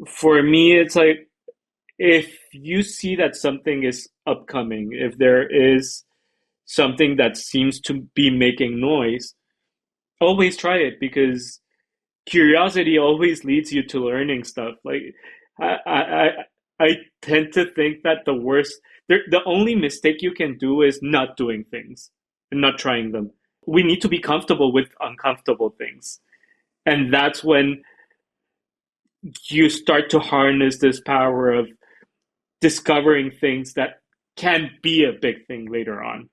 For me, it's like if you see that something is upcoming, if there is something that seems to be making noise, always try it because curiosity always leads you to learning stuff. Like I I I I tend to think that the only mistake you can do is not doing things and not trying them. We need to be comfortable with uncomfortable things. And that's when you start to harness this power of discovering things that can be a big thing later on.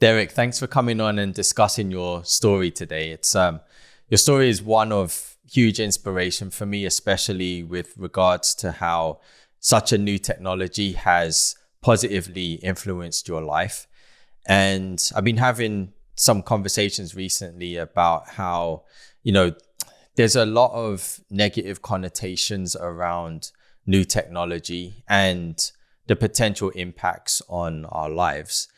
Derek, thanks for coming on and discussing your story today. It's your story is one of huge inspiration for me, especially with regards to how such a new technology has positively influenced your life. And I've been having some conversations recently about how, you know, there's a lot of negative connotations around new technology and the potential impacts on our lives.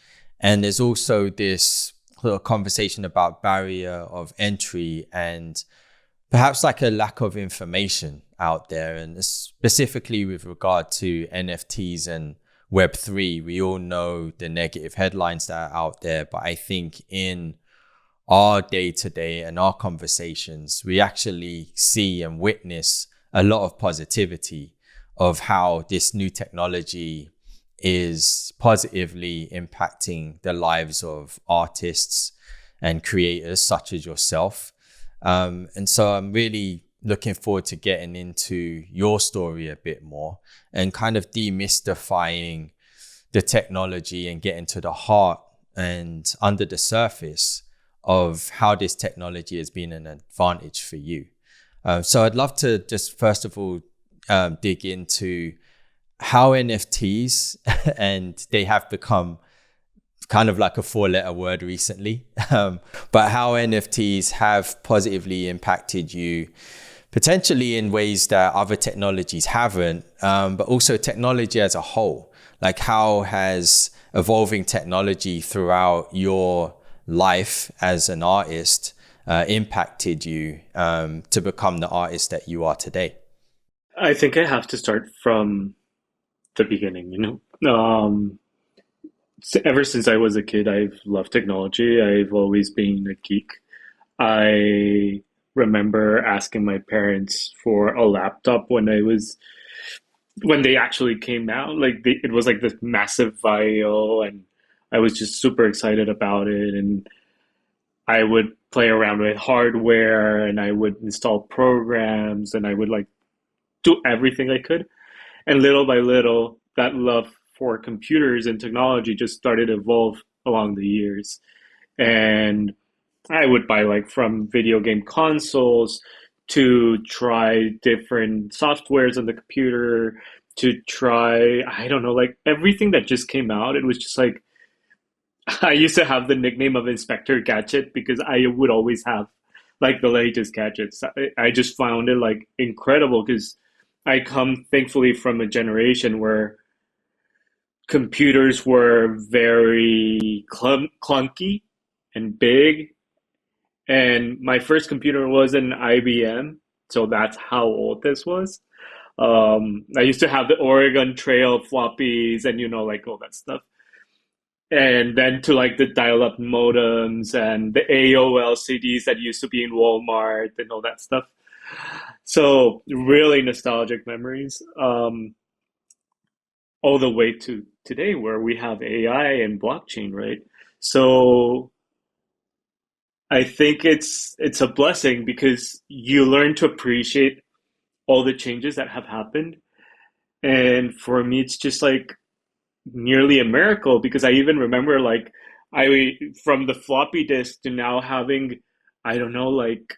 And there's also this sort of conversation about barrier of entry and perhaps like a lack of information out there. And specifically with regard to NFTs and Web3, we all know the negative headlines that are out there. But I think in our day to day and our conversations, we actually see and witness a lot of positivity of how this new technology is positively impacting the lives of artists and creators such as yourself. And so I'm really looking forward to getting into your story a bit more and kind of demystifying the technology and getting to the heart and under the surface of how this technology has been an advantage for you. So I'd love to just first of all dig into how NFTs and they have become kind of like a 4-letter word recently, but how NFTs have positively impacted you potentially in ways that other technologies haven't, but also technology as a whole. Like how has evolving technology throughout your life as an artist impacted you to become the artist that you are today? I think I have to start from the beginning, ever since I was a kid, I've loved technology. I've always been a geek. I remember asking my parents for a laptop when they actually came out. It was like this massive vial, and I was just super excited about it. And I would play around with hardware, and I would install programs, and I would like do everything I could. And little by little, that love for computers and technology just started to evolve along the years. And I would buy like from video game consoles to try different softwares on the computer to try, I don't know, like everything that just came out. It was just like, I used to have the nickname of Inspector Gadget because I would always have like the latest gadgets. I just found it like incredible because I come thankfully from a generation where computers were very clunky and big. And my first computer was an IBM. So that's how old this was. I used to have the Oregon Trail floppies and, like all that stuff. And then to like the dial-up modems and the AOL CDs that used to be in Walmart and all that stuff. So really nostalgic memories, all the way to today where we have AI and blockchain, right? So I think it's a blessing because you learn to appreciate all the changes that have happened. And for me, it's just like nearly a miracle because I even remember like I from the floppy disk to now having, I don't know, like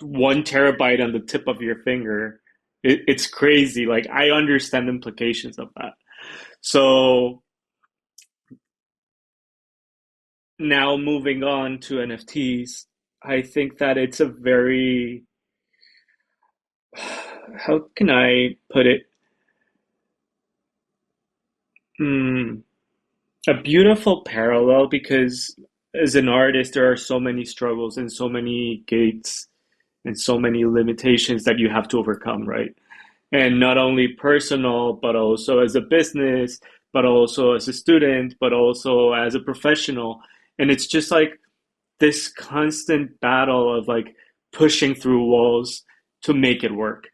1 terabyte on the tip of your finger. It's crazy. Like I understand the implications of that. So now moving on to NFTs, I think that it's a very, how can I put it? Hmm. a beautiful parallel because as an artist, there are so many struggles and so many gates and so many limitations that you have to overcome, right? And not only personal, but also as a business, but also as a student, but also as a professional. And it's just like this constant battle of like pushing through walls to make it work.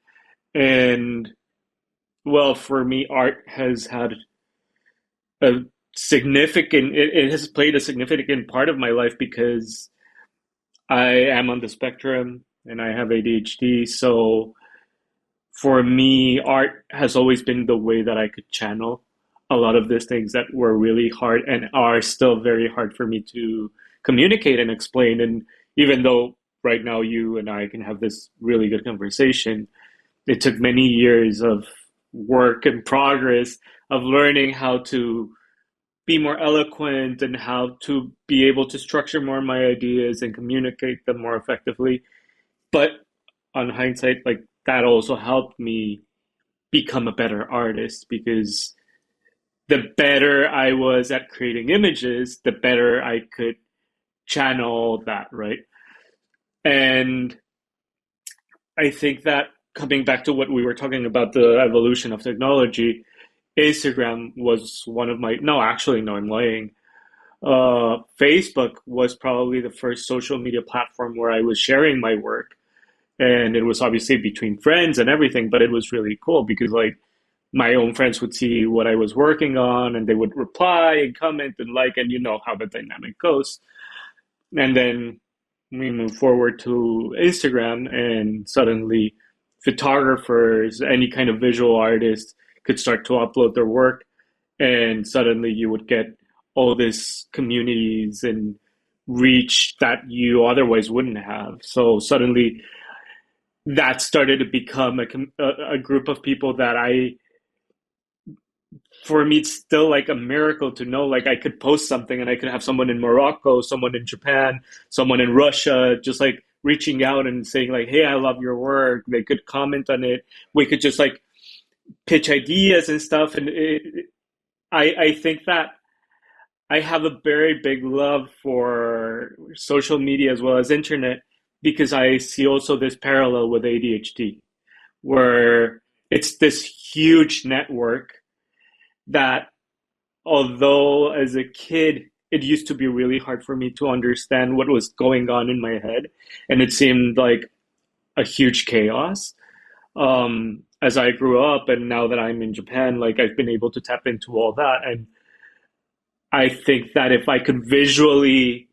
And well, for me, art has had a it has played a significant part of my life because I am on the spectrum and I have ADHD. So for me, art has always been the way that I could channel a lot of these things that were really hard and are still very hard for me to communicate and explain. And even though right now you and I can have this really good conversation, it took many years of work and progress of learning how to be more eloquent and how to be able to structure more my ideas and communicate them more effectively. But on hindsight, like that also helped me become a better artist because the better I was at creating images, the better I could channel that, right? And I think that coming back to what we were talking about, the evolution of technology, Instagram was one of my, no, actually, no, I'm lying. Facebook was probably the first social media platform where I was sharing my work. And it was obviously between friends and everything, but it was really cool because like my own friends would see what I was working on and they would reply and comment and like, and you know how the dynamic goes. And then we move forward to Instagram and suddenly photographers, any kind of visual artist could start to upload their work and suddenly you would get all these communities and reach that you otherwise wouldn't have. So suddenly that started to become a group of people that for me, it's still like a miracle to know like I could post something and I could have someone in Morocco, someone in Japan, someone in Russia, just like reaching out and saying like, "Hey, I love your work." They could comment on it. We could just like pitch ideas and stuff. And I think that I have a very big love for social media as well as internet because I see also this parallel with ADHD, where it's this huge network that although as a kid it used to be really hard for me to understand what was going on in my head and it seemed like a huge chaos as I grew up and now that I'm in Japan, like I've been able to tap into all that. And I think that if I could visually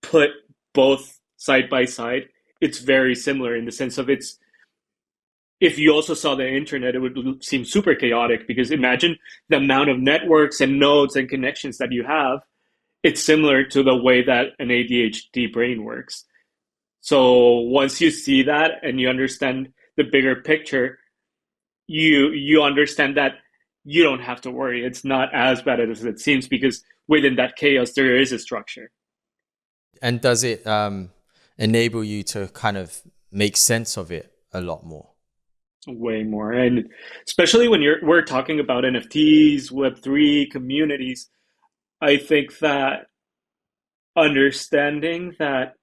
put both side by side, it's very similar in the sense of it's if you also saw the internet, it would seem super chaotic because imagine the amount of networks and nodes and connections that you have. It's similar to the way that an ADHD brain works. So once you see that and you understand the bigger picture, you understand that you don't have to worry. It's not as bad as it seems because within that chaos there is a structure. And does it enable you to kind of make sense of it a lot more? Way more. And especially when we're talking about NFTs, Web3 communities, I think that understanding that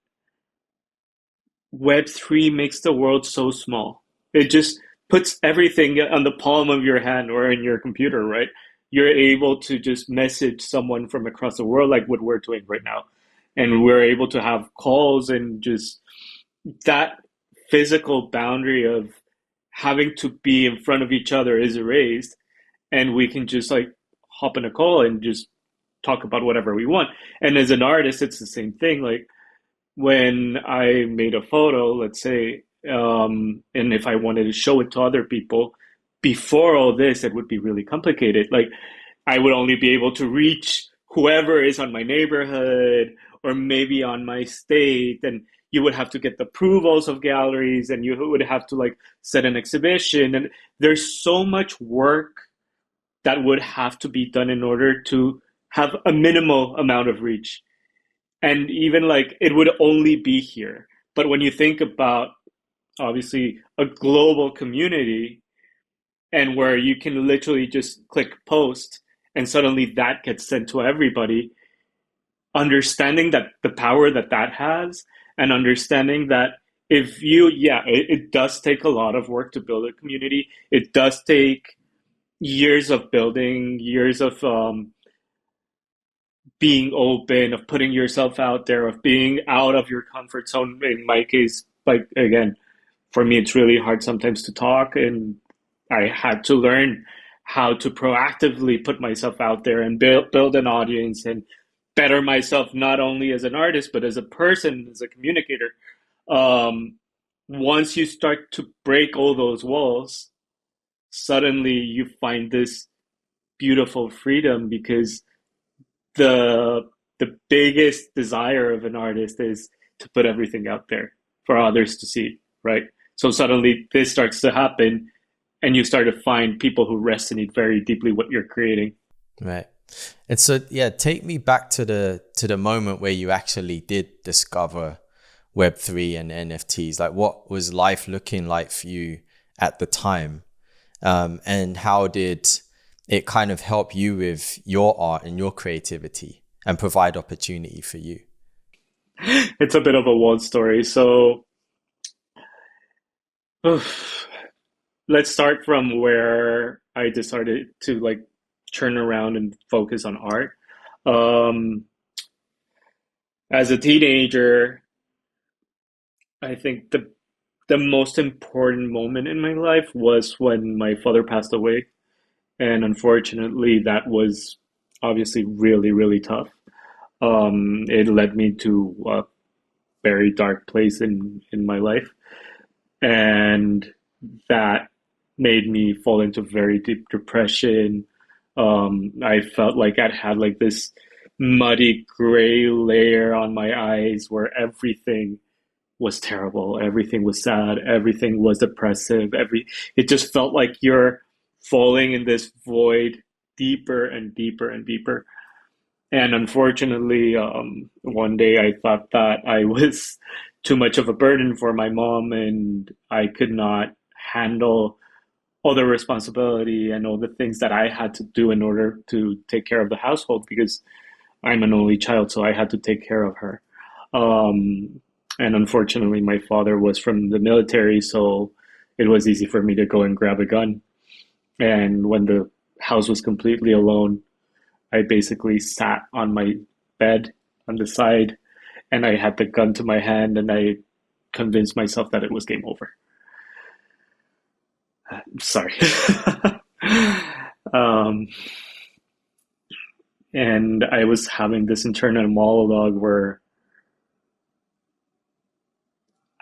Web3 makes the world so small. It just puts everything on the palm of your hand or in your computer, right? You're able to just message someone from across the world like what we're doing right now. And we're able to have calls and just that physical boundary of having to be in front of each other is erased. And we can just like hop in a call and just talk about whatever we want. And as an artist, it's the same thing. Like when I made a photo, let's say, and if I wanted to show it to other people, before all this, it would be really complicated. Like I would only be able to reach whoever is on my neighborhood or maybe on my state, and you would have to get the approvals of galleries, and you would have to like set an exhibition, and there's so much work that would have to be done in order to have a minimal amount of reach and even like it would only be here. But when you think about obviously a global community and where you can literally just click post and suddenly that gets sent to everybody, understanding that the power that that has, and understanding that if you, yeah, it does take a lot of work to build a community. It does take years of building, years of being open, of putting yourself out there, of being out of your comfort zone. In my case, like again, for me, it's really hard sometimes to talk, and I had to learn how to proactively put myself out there and build an audience and better myself, not only as an artist, but as a person, as a communicator. Um, Once you start to break all those walls, suddenly you find this beautiful freedom, because the the biggest desire of an artist is to put everything out there for others to see, right? So suddenly this starts to happen, and you start to find people who resonate very deeply what you're creating. Right. And so, yeah, take me back to the moment where you actually did discover Web3 and NFTs. Like, what was life looking like for you at the time? And how did it kind of help you with your art and your creativity and provide opportunity for you? It's a bit of a wild story. So oof, let's start from where I decided to like turn around and focus on art. Um, as a teenager, I think the most important moment in my life was when my father passed away. And unfortunately, that was obviously really, really tough. It led me to a very dark place in my life. And that made me fall into very deep depression. I felt like I'd had like this muddy gray layer on my eyes where everything was terrible, everything was sad, everything was depressive. It just felt like you're falling in this void deeper and deeper and deeper. And unfortunately, one day I thought that I was too much of a burden for my mom, and I could not handle all the responsibility and all the things that I had to do in order to take care of the household, because I'm an only child, so I had to take care of her. Um, and unfortunately, my father was from the military, so it was easy for me to go and grab a gun. And when the house was completely alone, I basically sat on my bed on the side, and I had the gun to my hand, and I convinced myself that it was game over. Sorry. um, and I was having this internal monologue where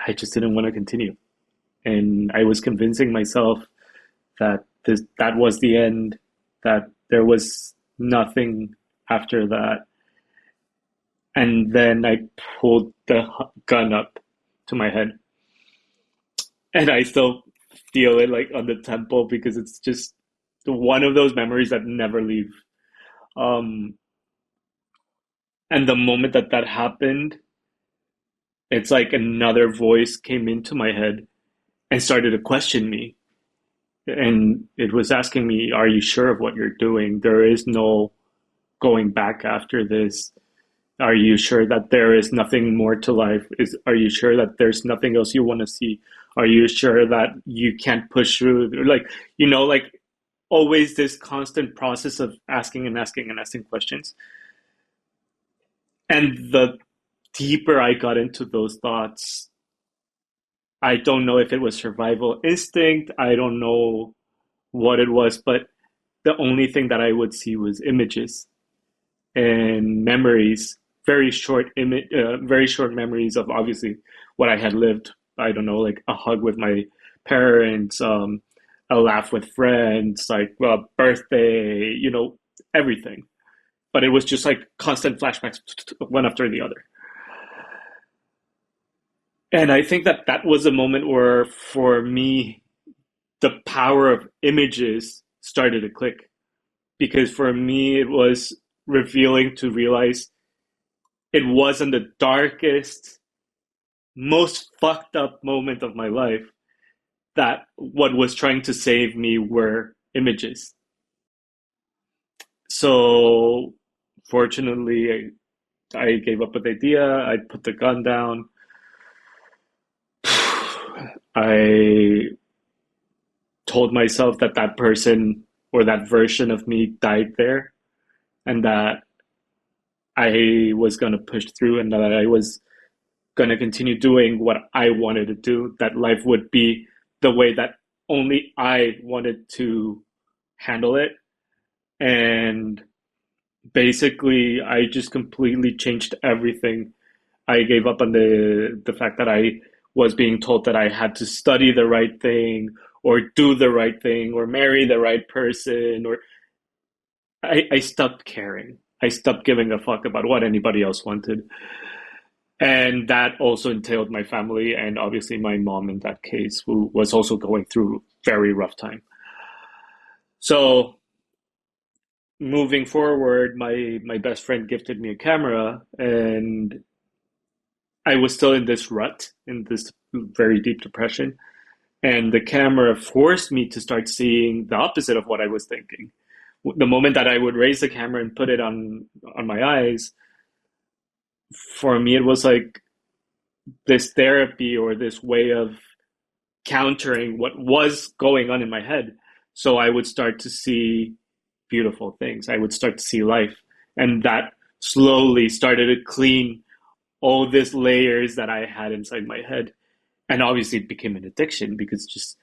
I just didn't want to continue. And I was convincing myself that that was the end, that there was nothing after that. And then I pulled the gun up to my head, and I still feel it like on the temple, because it's just one of those memories that never leave. Um, and the moment that that happened, it's like another voice came into my head and started to question me. And it was asking me, "Are you sure of what you're doing? There is no going back after this. Are you sure that there is nothing more to life? Are you sure that there's nothing else you want to see? Are you sure that you can't push through?" Like, like always this constant process of asking and asking and asking questions. And the deeper I got into those thoughts, I don't know if it was survival instinct. I don't know what it was, but the only thing that I would see was images and memories, very short memories of obviously what I had lived. I don't know, like a hug with my parents, a laugh with friends, like a birthday, everything. But it was just like constant flashbacks, one after the other. And I think that that was a moment where, for me, the power of images started to click. Because for me, it was revealing to realize it wasn't the darkest, most fucked up moment of my life, that what was trying to save me were images. So fortunately, I gave up with the idea. I put the gun down. I told myself that that person or that version of me died there, and that I was going to push through, and that I was going to continue doing what I wanted to do, that life would be the way that only I wanted to handle it. And basically, I just completely changed everything. I gave up on the fact that I was being told that I had to study the right thing or do the right thing or marry the right person, or I stopped caring. I stopped giving a fuck about what anybody else wanted. And that also entailed my family and obviously my mom in that case, who was also going through very rough time. So moving forward, my best friend gifted me a camera, and I was still in this rut, in this very deep depression. And the camera forced me to start seeing the opposite of what I was thinking. The moment that I would raise the camera and put it on my eyes, for me it was like this therapy or this way of countering what was going on in my head. So I would start to see beautiful things. I would start to see life. And that slowly started to clean all these layers that I had inside my head. And obviously it became an addiction because just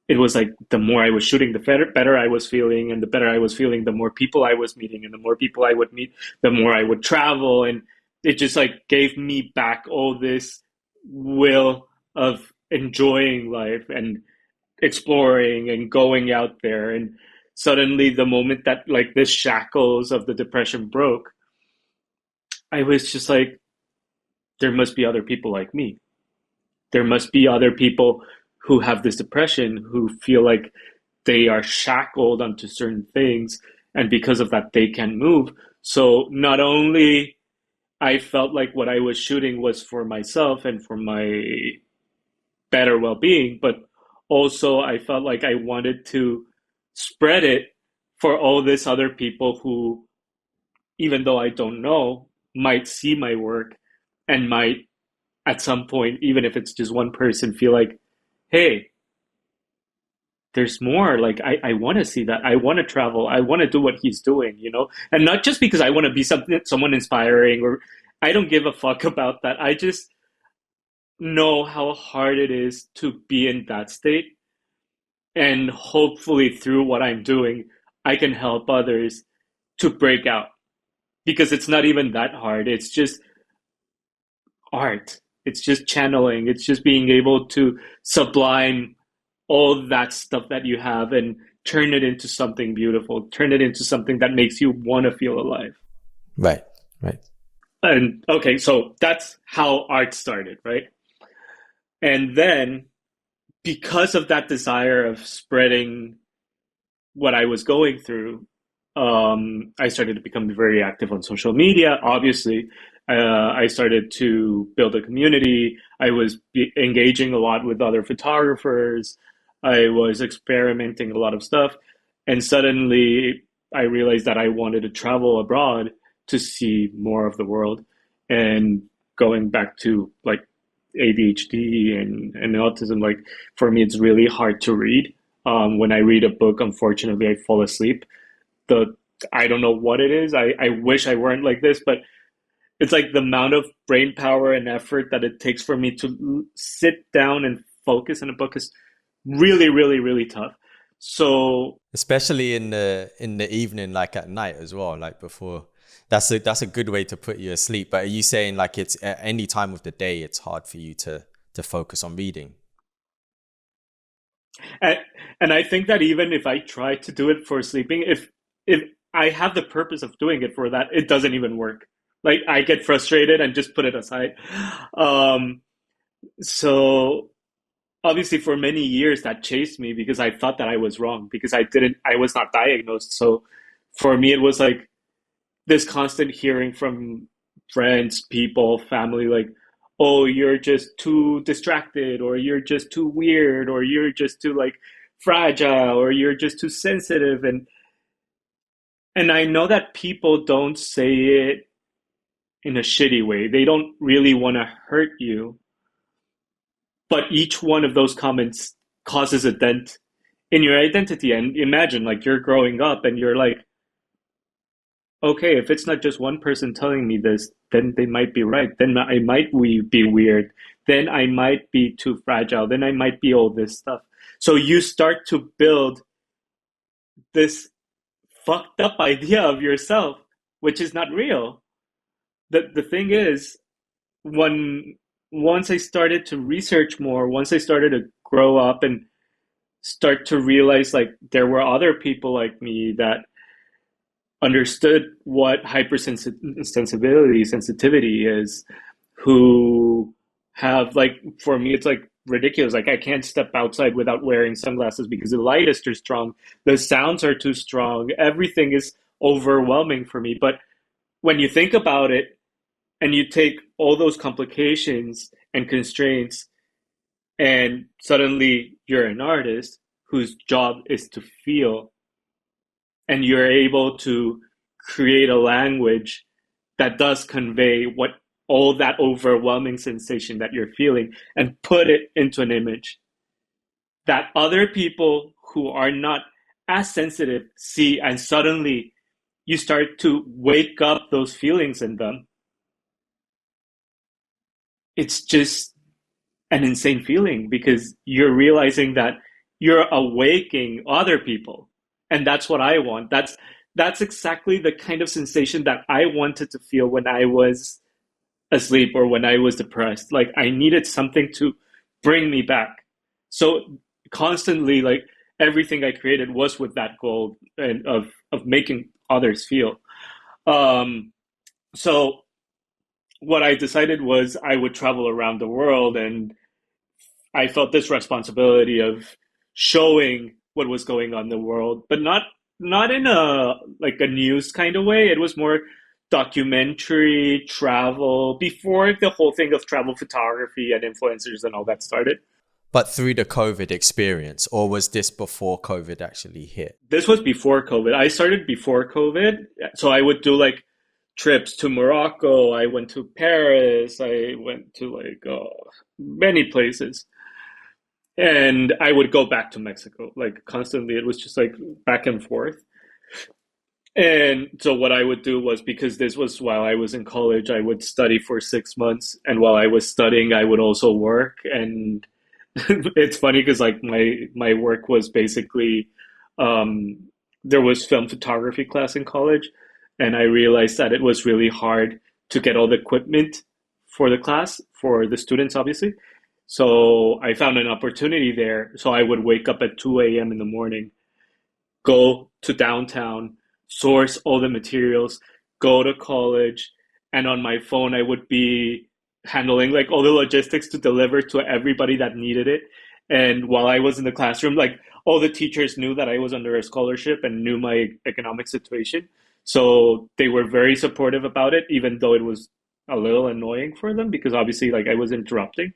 it was like the more I was shooting, the better I was feeling, and the better I was feeling, the more people I was meeting, and the more people I would meet, the more I would travel, and it just like gave me back all this will of enjoying life and exploring and going out there. And suddenly, the moment that like the shackles of the depression broke, I was just like, there must be other people like me. There must be other people who have this depression who feel like they are shackled onto certain things, and because of that they can move. So not only I felt like what I was shooting was for myself and for my better well-being, but also I felt like I wanted to spread it for all these other people who, even though I don't know, might see my work and might at some point, even if it's just one person, feel like, hey, there's more. Like I want to see that. I want to travel. I want to do what he's doing, And not just because I want to be someone inspiring, or I don't give a fuck about that. I just know how hard it is to be in that state. And hopefully through what I'm doing, I can help others to break out, because it's not even that hard. It's just art. It's just channeling. It's just being able to sublime all that stuff that you have and turn it into something beautiful, turn it into something that makes you want to feel alive. Right, right. And okay, so that's how art started, right? And then because of that desire of spreading what I was going through, I started to become very active on social media. Obviously, I started to build a community. I was engaging a lot with other photographers. I was experimenting a lot of stuff. And suddenly I realized that I wanted to travel abroad to see more of the world. And going back to like ADHD and autism, like for me, it's really hard to read. When I read a book, unfortunately, I fall asleep. The I don't know what it is. I wish I weren't like this, but it's like the amount of brain power and effort that it takes for me to sit down and focus on a book is really, really, really tough. So Especially in the evening, like at night as well, like before. That's a good way to put you asleep. But are you saying like it's at any time of the day it's hard for you to focus on reading? and, and I think that even if I try to do it for sleeping, if I have the purpose of doing it for that, it doesn't even work. Like I get frustrated and just put it aside. Um, so obviously for many years that chased me because I thought that I was wrong because I was not diagnosed. So for me, it was like this constant hearing from friends, people, family, like, oh, you're just too distracted, or you're just too weird, or you're just too like fragile, or you're just too sensitive. And And I know that people don't say it in a shitty way. They don't really want to hurt you, but each one of those comments causes a dent in your identity. And imagine like you're growing up and you're like, okay, if it's not just one person telling me this, then they might be right. Then I might be weird. Then I might be too fragile. Then I might be all this stuff. So you start to build this fucked up idea of yourself, which is not real. The thing is, when once I started to research more, once I started to grow up and start to realize like there were other people like me that understood what hypersensibility, sensitivity is, who have like, for me, it's like ridiculous. Like I can't step outside without wearing sunglasses because the light is too strong, the sounds are too strong, everything is overwhelming for me. But when you think about it and you take all those complications and constraints, and suddenly you're an artist whose job is to feel, and you're able to create a language that does convey what all that overwhelming sensation that you're feeling and put it into an image that other people who are not as sensitive see, and suddenly you start to wake up those feelings in them. It's just an insane feeling because you're realizing that you're awakening other people. And that's what I want. That's exactly the kind of sensation that I wanted to feel when I was asleep or when I was depressed. Like I needed something to bring me back. So constantly, like everything I created was with that goal and of making others feel. Um, so what I decided was I would travel around the world, and I felt this responsibility of showing what was going on in the world, but not in a like a news kind of way. It was more documentary travel before the whole thing of travel photography and influencers and all that started. But through the COVID experience, or was this before COVID actually hit? This was before COVID. I started before COVID, so I would do like trips to Morocco. I went to Paris. I went to like many places. And I would go back to Mexico like constantly. It was just like back and forth. And so what I would do was, because this was while I was in college, I would study for 6 months, and while I was studying, I would also work. And it's funny because like my work was basically um, there was film photography class in college, and I realized that it was really hard to get all the equipment for the class for the students, obviously. So I found an opportunity there. So I would wake up at 2 a.m. in the morning, go to downtown, source all the materials, go to college, and on my phone I would be handling like all the logistics to deliver to everybody that needed it. And while I was in the classroom, like all the teachers knew that I was under a scholarship and knew my economic situation. So they were very supportive about it, even though it was a little annoying for them because obviously like I was interrupting,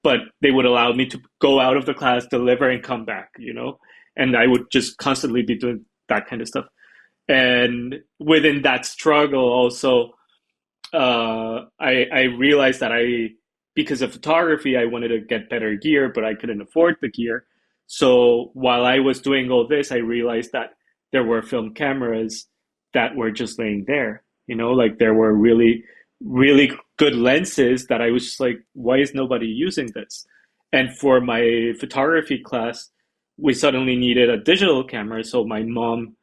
but they would allow me to go out of the class, deliver, and come back, and I would just constantly be doing that kind of stuff. And within that struggle, also, I realized that because of photography, I wanted to get better gear, but I couldn't afford the gear. So while I was doing all this, I realized that there were film cameras that were just laying there. Like there were really, really good lenses that I was just like, why is nobody using this? And for my photography class, we suddenly needed a digital camera. So my mom,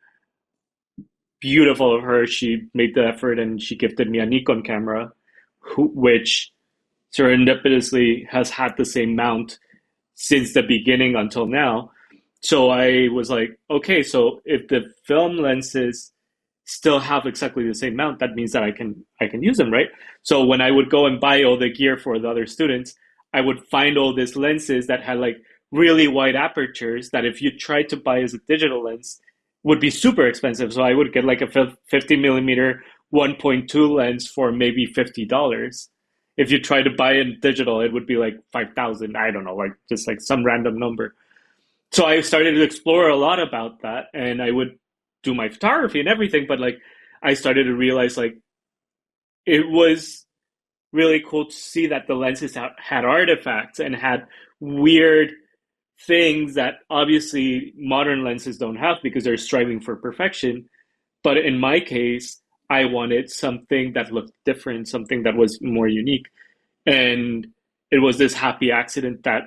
beautiful of her, she made the effort and she gifted me a Nikon camera, which serendipitously has had the same mount since the beginning until now. So I was like, okay, so if the film lenses still have exactly the same mount, that means that I can use them, right? So when I would go and buy all the gear for the other students, I would find all these lenses that had like really wide apertures that if you tried to buy as a digital lens would be super expensive. So I would get like a 50 millimeter 1.2 lens for maybe $50. If you try to buy in digital, it would be like 5,000. I don't know, like just like some random number. So I started to explore a lot about that, and I would do my photography and everything, but like I started to realize like it was really cool to see that the lenses had artifacts and had weird things that obviously modern lenses don't have because they're striving for perfection. But in my case, I wanted something that looked different, something that was more unique. And it was this happy accident that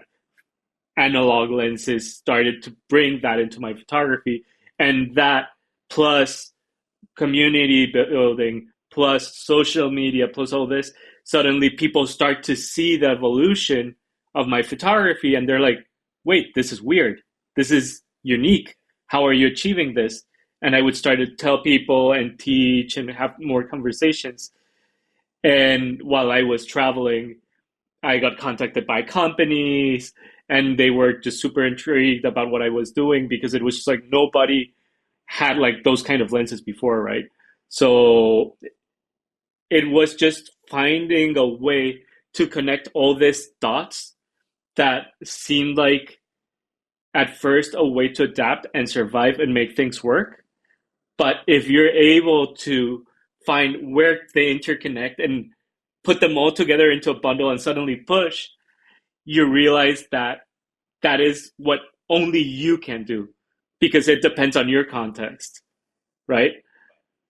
analog lenses started to bring that into my photography. And that plus community building, plus social media, plus all this, suddenly people start to see the evolution of my photography and they're like, wait, this is weird. This is unique. How are you achieving this? And I would start to tell people and teach and have more conversations. And while I was traveling, I got contacted by companies and they were just super intrigued about what I was doing because it was just like nobody had like those kind of lenses before, right? So it was just finding a way to connect all these dots that seemed like at first a way to adapt and survive and make things work. But if you're able to find where they interconnect and put them all together into a bundle and suddenly push, you realize that that is what only you can do because it depends on your context, right?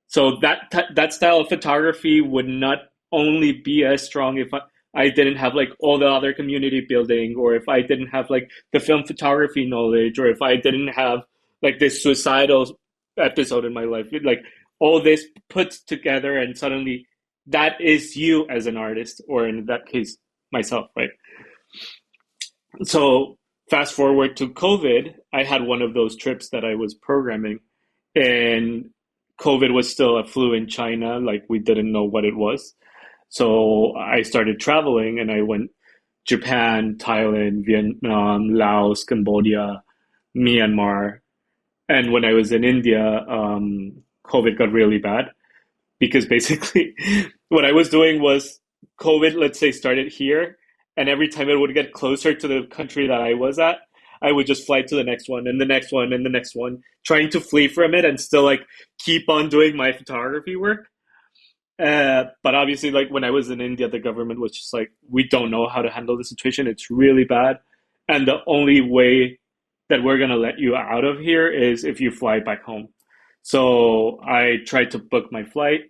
So that style of photography would not only be as strong if I didn't have like all the other community building, or if I didn't have like the film photography knowledge, or if I didn't have like this suicidal episode in my life. Like all this put together, and suddenly that is you as an artist, or in that case, myself, right? So fast forward to COVID, I had one of those trips that I was programming, and COVID was still a flu in China. Like we didn't know what it was. So I started traveling and I went Japan, Thailand, Vietnam, Laos, Cambodia, Myanmar. And when I was in India, COVID got really bad because basically what I was doing was COVID, let's say, started here. And every time it would get closer to the country that I was at, I would just fly to the next one and the next one and the next one, trying to flee from it and still like keep on doing my photography work. But obviously, like when I was in India, the government was just like, we don't know how to handle the situation. It's really bad. And the only way that we're going to let you out of here is if you fly back home. So I tried to book my flight,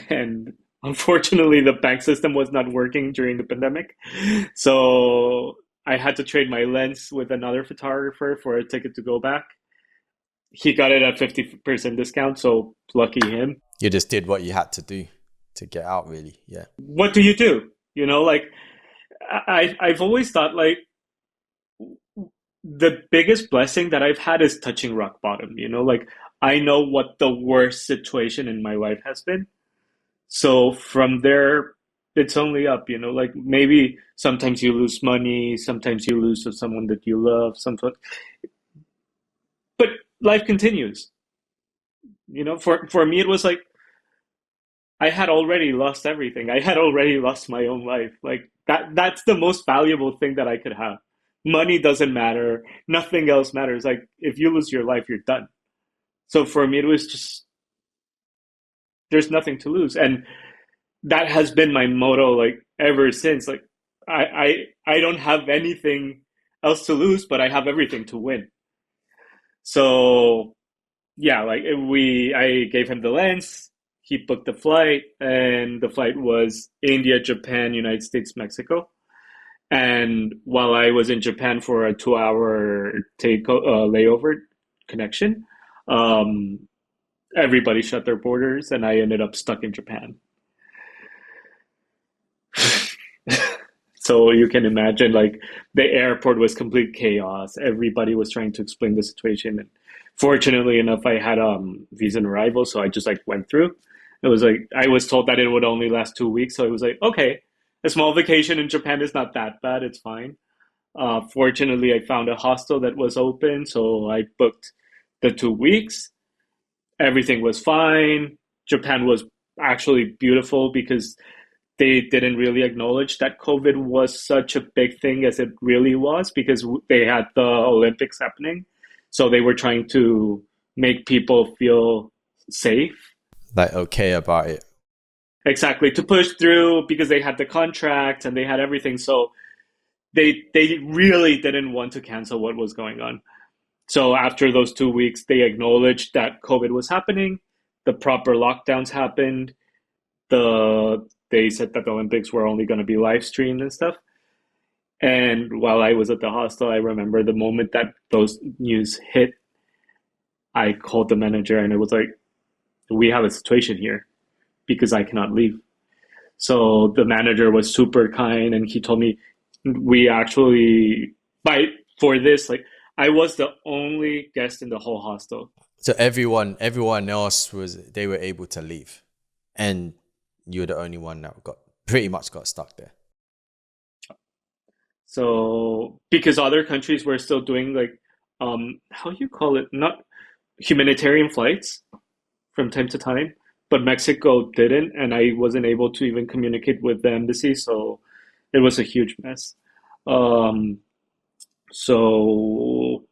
and unfortunately, the bank system was not working during the pandemic. So I had to trade my lens with another photographer for a ticket to go back. He got it at 50% discount, so lucky him. You just did what you had to do to get out, really. Yeah. What do you do? You know, like I've always thought like the biggest blessing that I've had is touching rock bottom. You know, like I know what the worst situation in my life has been. So from there, it's only up, you know, like maybe sometimes you lose money, sometimes you lose to someone that you love, sometimes, but life continues. You know, for me, it was like I had already lost everything. I had already lost my own life. Like that's the most valuable thing that I could have. Money doesn't matter. Nothing else matters. Like if you lose your life, you're done. So for me, it was just, there's nothing to lose. And that has been my motto like ever since. Like I don't have anything else to lose, but I have everything to win. So yeah, like I gave him the lens. He booked the flight, and the flight was India, Japan, United States, Mexico. And while I was in Japan for a 2 hour take layover connection, um, everybody shut their borders, and I ended up stuck in Japan. So you can imagine, like the airport was complete chaos. Everybody was trying to explain the situation, and fortunately enough, I had visa on arrival, so I just like went through. It was like I was told that it would only last 2 weeks, so it was like okay, a small vacation in Japan is not that bad. It's fine. Fortunately, I found a hostel that was open, so I booked the 2 weeks. Everything was fine. Japan was actually beautiful because they didn't really acknowledge that COVID was such a big thing as it really was because they had the Olympics happening. So they were trying to make people feel safe. Like okay about it. Exactly, to push through because they had the contract and they had everything. So they really didn't want to cancel what was going on. So after those 2 weeks, they acknowledged that COVID was happening. The proper lockdowns happened. They said that the Olympics were only going to be live streamed and stuff. And while I was at the hostel, I remember the moment that those news hit, I called the manager and it was like, we have a situation here because I cannot leave. So the manager was super kind and he told me we actually by for this like I was the only guest in the whole hostel. So everyone else they were able to leave, and you're the only one that pretty much got stuck there. So because other countries were still doing like how do you call it? Not humanitarian flights from time to time, but Mexico didn't, and I wasn't able to even communicate with the embassy, so it was a huge mess. Um, so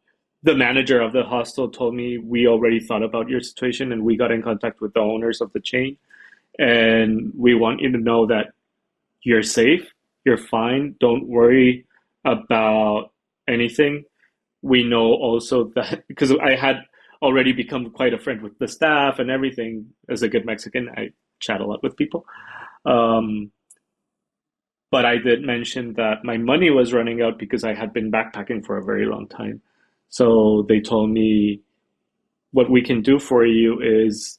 the manager of the hostel told me we already thought about your situation and we got in contact with the owners of the chain and we want you to know that you're safe, you're fine, don't worry about anything. We know also that because I had already become quite a friend with the staff and everything. As a good Mexican, I chat a lot with people. Um, but I did mention that my money was running out because I had been backpacking for a very long time. So they told me, what we can do for you is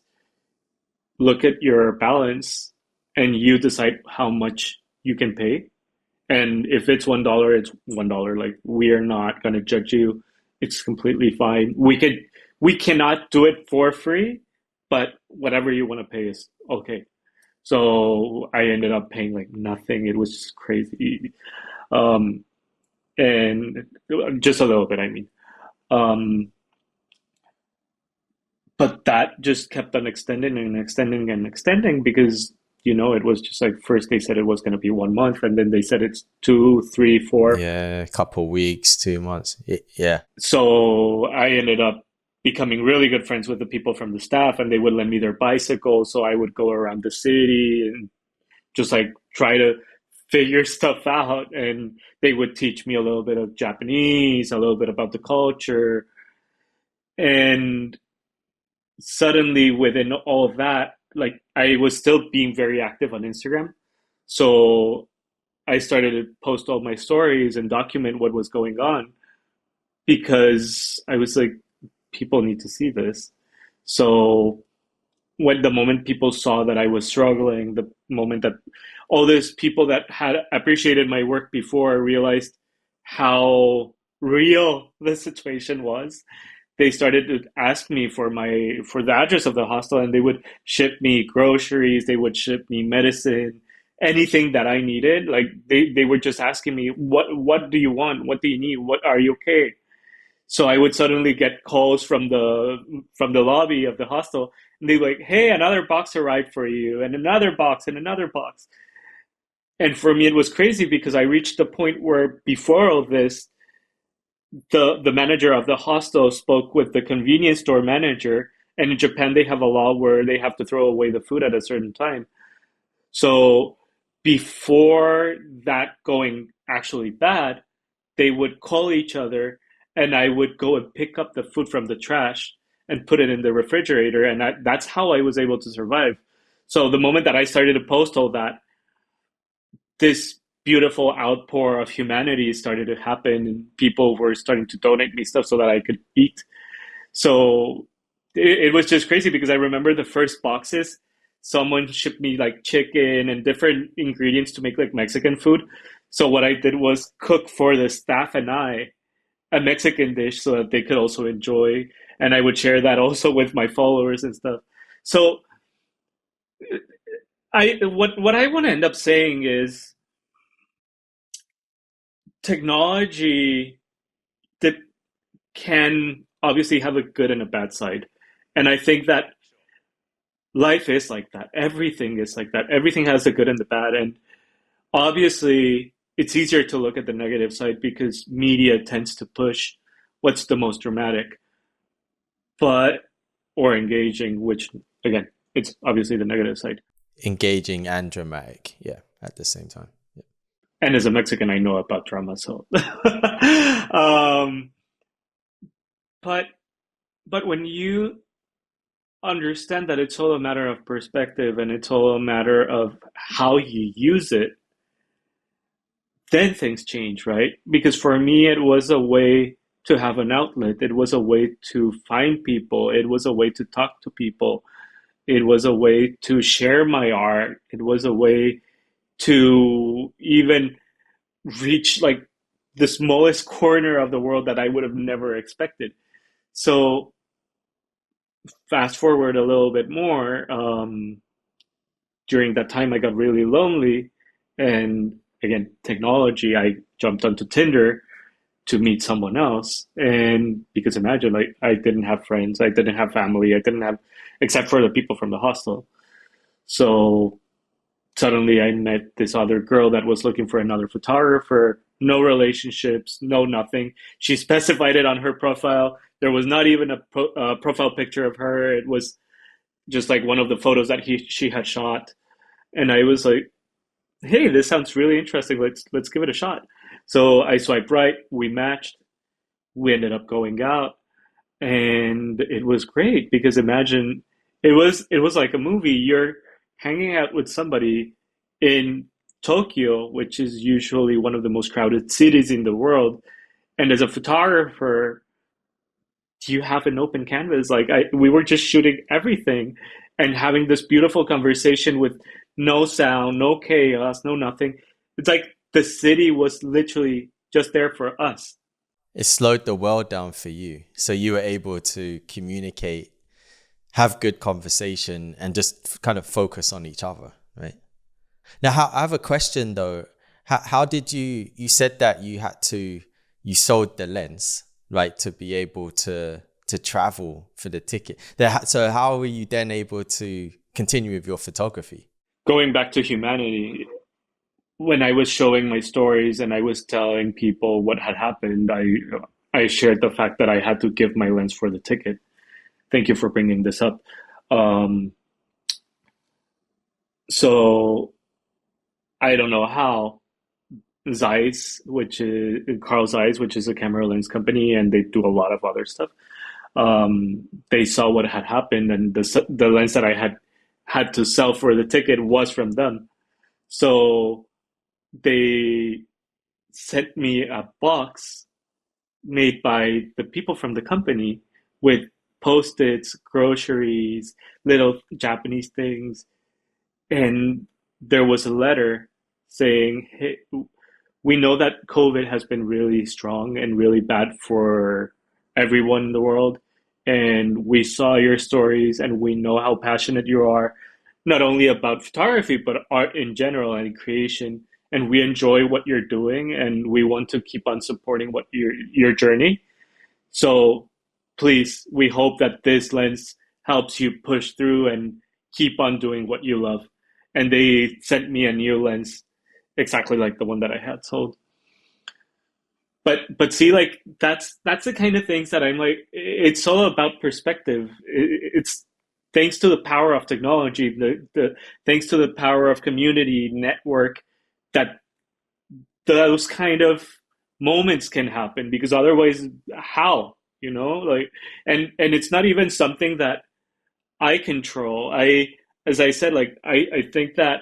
look at your balance and you decide how much you can pay. And if it's $1, it's $1. Like we are not going to judge you. It's completely fine. We cannot do it for free, but whatever you want to pay is okay. So I ended up paying like nothing. It was just crazy. Um, and just a little bit, I mean. Um, but that just kept on extending and extending and extending because, it was just like first they said it was going to be 1 month and then they said it's 2, 3, 4. Yeah, a couple of weeks, 2 months. Yeah. So I ended up becoming really good friends with the people from the staff and they would lend me their bicycles. So I would go around the city and just like try to figure stuff out. And they would teach me a little bit of Japanese, a little bit about the culture. And suddenly within all of that, like I was still being very active on Instagram. So I started to post all my stories and document what was going on because I was like, people need to see this. So when the moment people saw that I was struggling, the moment that all these people that had appreciated my work before realized how real the situation was, they started to ask me for the address of the hostel and they would ship me groceries, they would ship me medicine, anything that I needed. Like they were just asking me, what do you want? What do you need? What are you okay? So I would suddenly get calls from the lobby of the hostel, and they were like, "Hey, another box arrived for you, and another box, and another box." And for me, it was crazy because I reached the point where before all this, the manager of the hostel spoke with the convenience store manager, and in Japan they have a law where they have to throw away the food at a certain time. So before that going actually bad, they would call each other and I would go and pick up the food from the trash and put it in the refrigerator. And that's how I was able to survive. So the moment that I started to post all that, this beautiful outpour of humanity started to happen and people were starting to donate me stuff so that I could eat. So it was just crazy because I remember the first boxes, someone shipped me like chicken and different ingredients to make like Mexican food. So what I did was cook for the staff and I a Mexican dish so that they could also enjoy. And I would share that also with my followers and stuff. So what I want to end up saying is technology that can obviously have a good and a bad side. And I think that life is like that. Everything is like that. Everything has the good and the bad. And obviously, it's easier to look at the negative side because media tends to push what's the most dramatic. But or engaging, which again, it's obviously the negative side. Engaging and dramatic, yeah, at the same time. Yeah. And as a Mexican, I know about drama, so um, but when you understand that it's all a matter of perspective and it's all a matter of how you use it, then things change, right? Because for me, it was a way to have an outlet. It was a way to find people. It was a way to talk to people. It was a way to share my art. It was a way to even reach like the smallest corner of the world that I would have never expected. So fast forward a little bit more, during that time I got really lonely, and again, technology, I jumped onto Tinder to meet someone else. And because imagine, like, I didn't have friends, I didn't have family, I didn't have, except for the people from the hostel. So suddenly I met this other girl that was looking for another photographer. No relationships, no nothing. She specified it on her profile. There was not even a profile picture of her. It was just like one of the photos that she had shot. And I was like, "Hey, this sounds really interesting. Let's give it a shot." So I swiped right. We matched. We ended up going out, and it was great because imagine it was like a movie. You're hanging out with somebody in Tokyo, which is usually one of the most crowded cities in the world, and as a photographer, you have an open canvas. Like we were just shooting everything and having this beautiful conversation with no sound, no chaos, no nothing. It's like the city was literally just there for us. It slowed the world down for you. So you were able to communicate, have good conversation, and just kind of focus on each other, right? Now, I have a question though. How did you said that you sold the lens, right, to be able to travel for the ticket. So how were you then able to continue with your photography? Going back to humanity, when I was showing my stories and I was telling people what had happened, I shared the fact that I had to give my lens for the ticket. Thank you for bringing this up. Um, so I don't know how ZEISS, which is Carl Zeiss, which is a camera lens company, and they do a lot of other stuff. They saw what had happened, and the lens that I had to sell for the ticket was from them. So they sent me a box made by the people from the company with post-its, groceries, little Japanese things, and there was a letter saying, "Hey, we know that COVID has been really strong and really bad for everyone in the world. And we saw your stories and we know how passionate you are, not only about photography, but art in general and creation. And we enjoy what you're doing and we want to keep on supporting what your journey. So please, we hope that this lens helps you push through and keep on doing what you love." And they sent me a new lens exactly like the one that I had sold. But see, like that's the kind of things that I'm like. It's all about perspective. It's thanks to the power of technology, the thanks to the power of community network, that those kind of moments can happen. Because otherwise, how, like, and it's not even something that I control. As I said, like I think that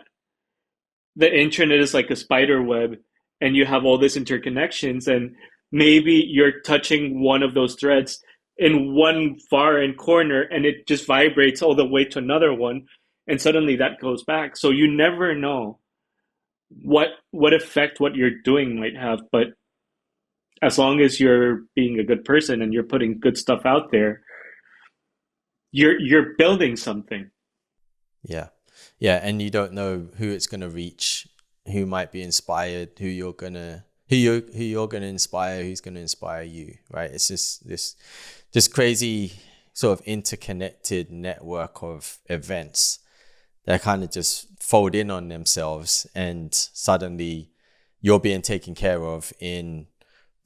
the internet is like a spider web, and you have all these interconnections, and maybe you're touching one of those threads in one far end corner and it just vibrates all the way to another one, and suddenly that goes back. So you never know what effect what you're doing might have. But as long as you're being a good person and you're putting good stuff out there, you're building something. Yeah. Yeah. And you don't know who it's going to reach, who might be inspired, who you're going to inspire, who's going to inspire you, right? It's just this crazy sort of interconnected network of events that kind of just fold in on themselves, and suddenly you're being taken care of in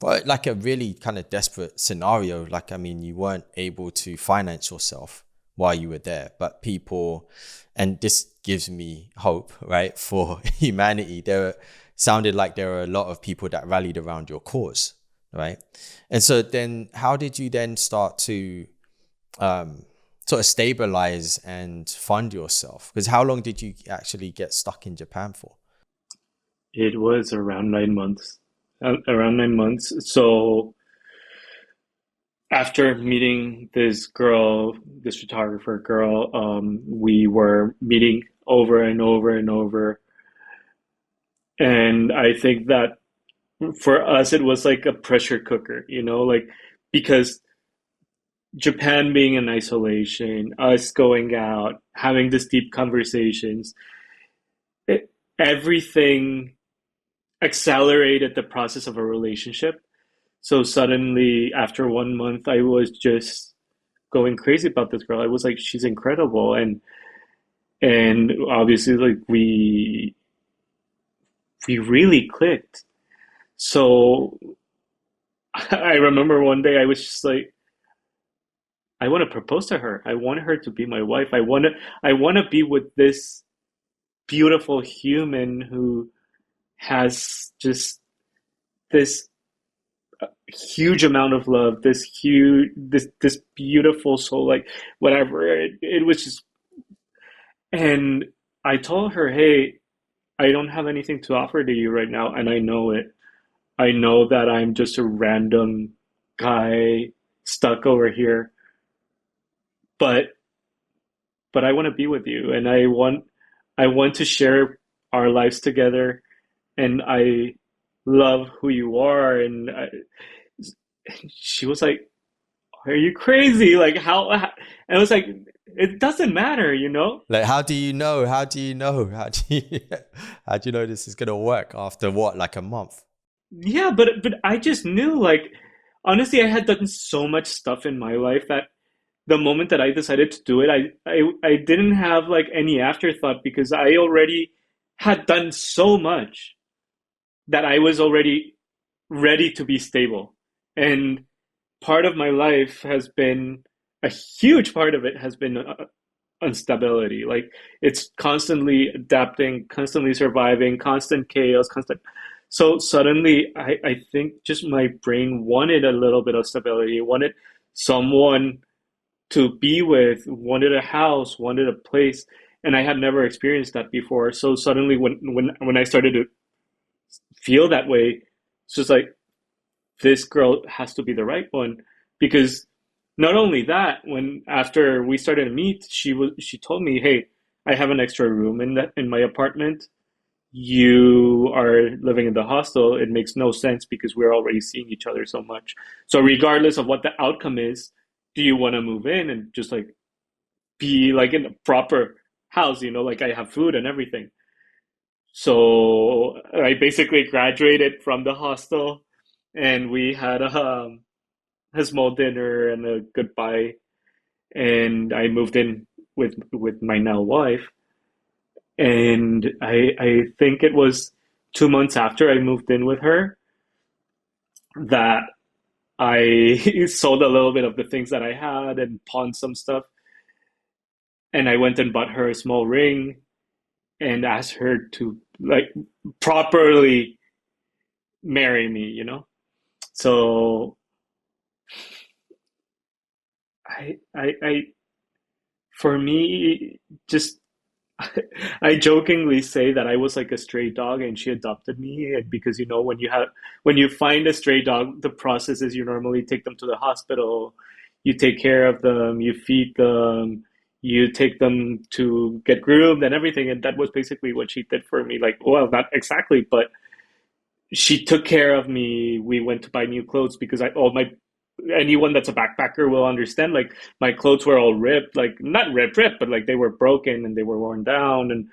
like a really kind of desperate scenario. Like, I mean, you weren't able to finance yourself, while you were there, but people, and this gives me hope, right, for humanity. There sounded like there were a lot of people that rallied around your cause, right? And so then how did you then start to sort of stabilize and fund yourself? Because how long did you actually get stuck in Japan for? It was around 9 months. Around 9 months. So after meeting this girl, this photographer girl, we were meeting over and over and over. And I think that for us, it was like a pressure cooker, like because Japan being in isolation, us going out, having these deep conversations, everything accelerated the process of a relationship. So suddenly, after 1 month, I was just going crazy about this girl. I was like, she's incredible, and obviously, like we really clicked. So I remember one day I was just like, I want to propose to her. I want her to be my wife. I want to be with this beautiful human who has just this huge amount of love, this beautiful soul, like whatever. It was just, and I told her, hey, I don't have anything to offer to you right now, and I know it. I know that I'm just a random guy stuck over here, but I want to be with you, and I want to share our lives together, and I love who you are. And she was like, "Are you crazy? Like how?" And I was like, "It doesn't matter." Like, how do you know? How do you know? How do you know this is gonna work after what, like a month? Yeah, but I just knew, like, honestly, I had done so much stuff in my life that the moment that I decided to do it, I didn't have like any afterthought, because I already had done so much that I was already ready to be stable. And part of my life has been, a huge part of it has been instability. Like, it's constantly adapting, constantly surviving, constant chaos, constant. So suddenly, I think just my brain wanted a little bit of stability, wanted someone to be with, wanted a house, wanted a place, and I had never experienced that before. So suddenly, when I started to feel that way, it's just like, this girl has to be the right one. Because not only that, when after we started to meet, she told me, "Hey, I have an extra room in my apartment. You are living in the hostel. It makes no sense because we're already seeing each other so much. So regardless of what the outcome is, do you want to move in and just like be like in a proper house, like I have food and everything?" So I basically graduated from the hostel, and we had a small dinner and a goodbye, and I moved in with my now wife. And I think it was 2 months after I moved in with her that I sold a little bit of the things that I had and pawned some stuff, and I went and bought her a small ring and asked her to like properly marry me. So I for me, just I jokingly say that I was like a stray dog and she adopted me. And because when you find a stray dog, the process is you normally take them to the hospital, you take care of them, you feed them, you take them to get groomed and everything. And that was basically what she did for me. Like, well, not exactly, but she took care of me. We went to buy new clothes because all my anyone that's a backpacker will understand. Like, my clothes were all ripped, like not ripped, but like they were broken and they were worn down, and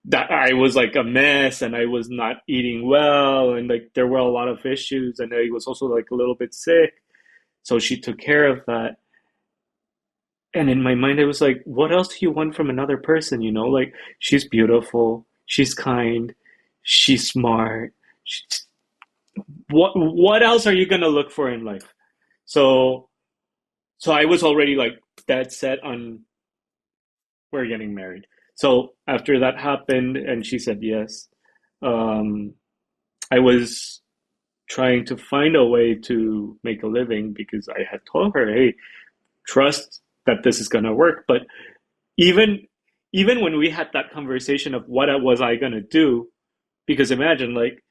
that I was like a mess, and I was not eating well, and like there were a lot of issues, and I was also like a little bit sick. So she took care of that. And in my mind, I was like, what else do you want from another person? Like, she's beautiful, she's kind, she's smart. She's, what else are you gonna look for in life? So so I was already like dead set on we're getting married. So after that happened and she said yes, um, I was trying to find a way to make a living because I had told her, hey, trust that this is going to work. But even even when we had that conversation of what was I going to do, because imagine like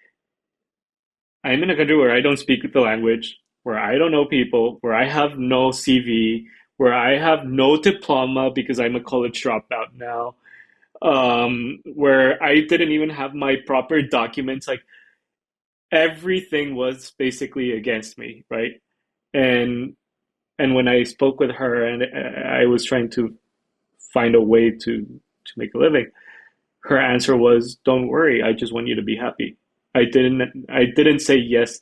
I'm in a country where I don't speak the language, where I don't know people, where I have no CV, where I have no diploma because I'm a college dropout now, where I didn't even have my proper documents. Like everything was basically against me, right? And and when I spoke with her and I was trying to find a way to make a living, her answer was, "Don't worry, I just want you to be happy." I didn't say yes,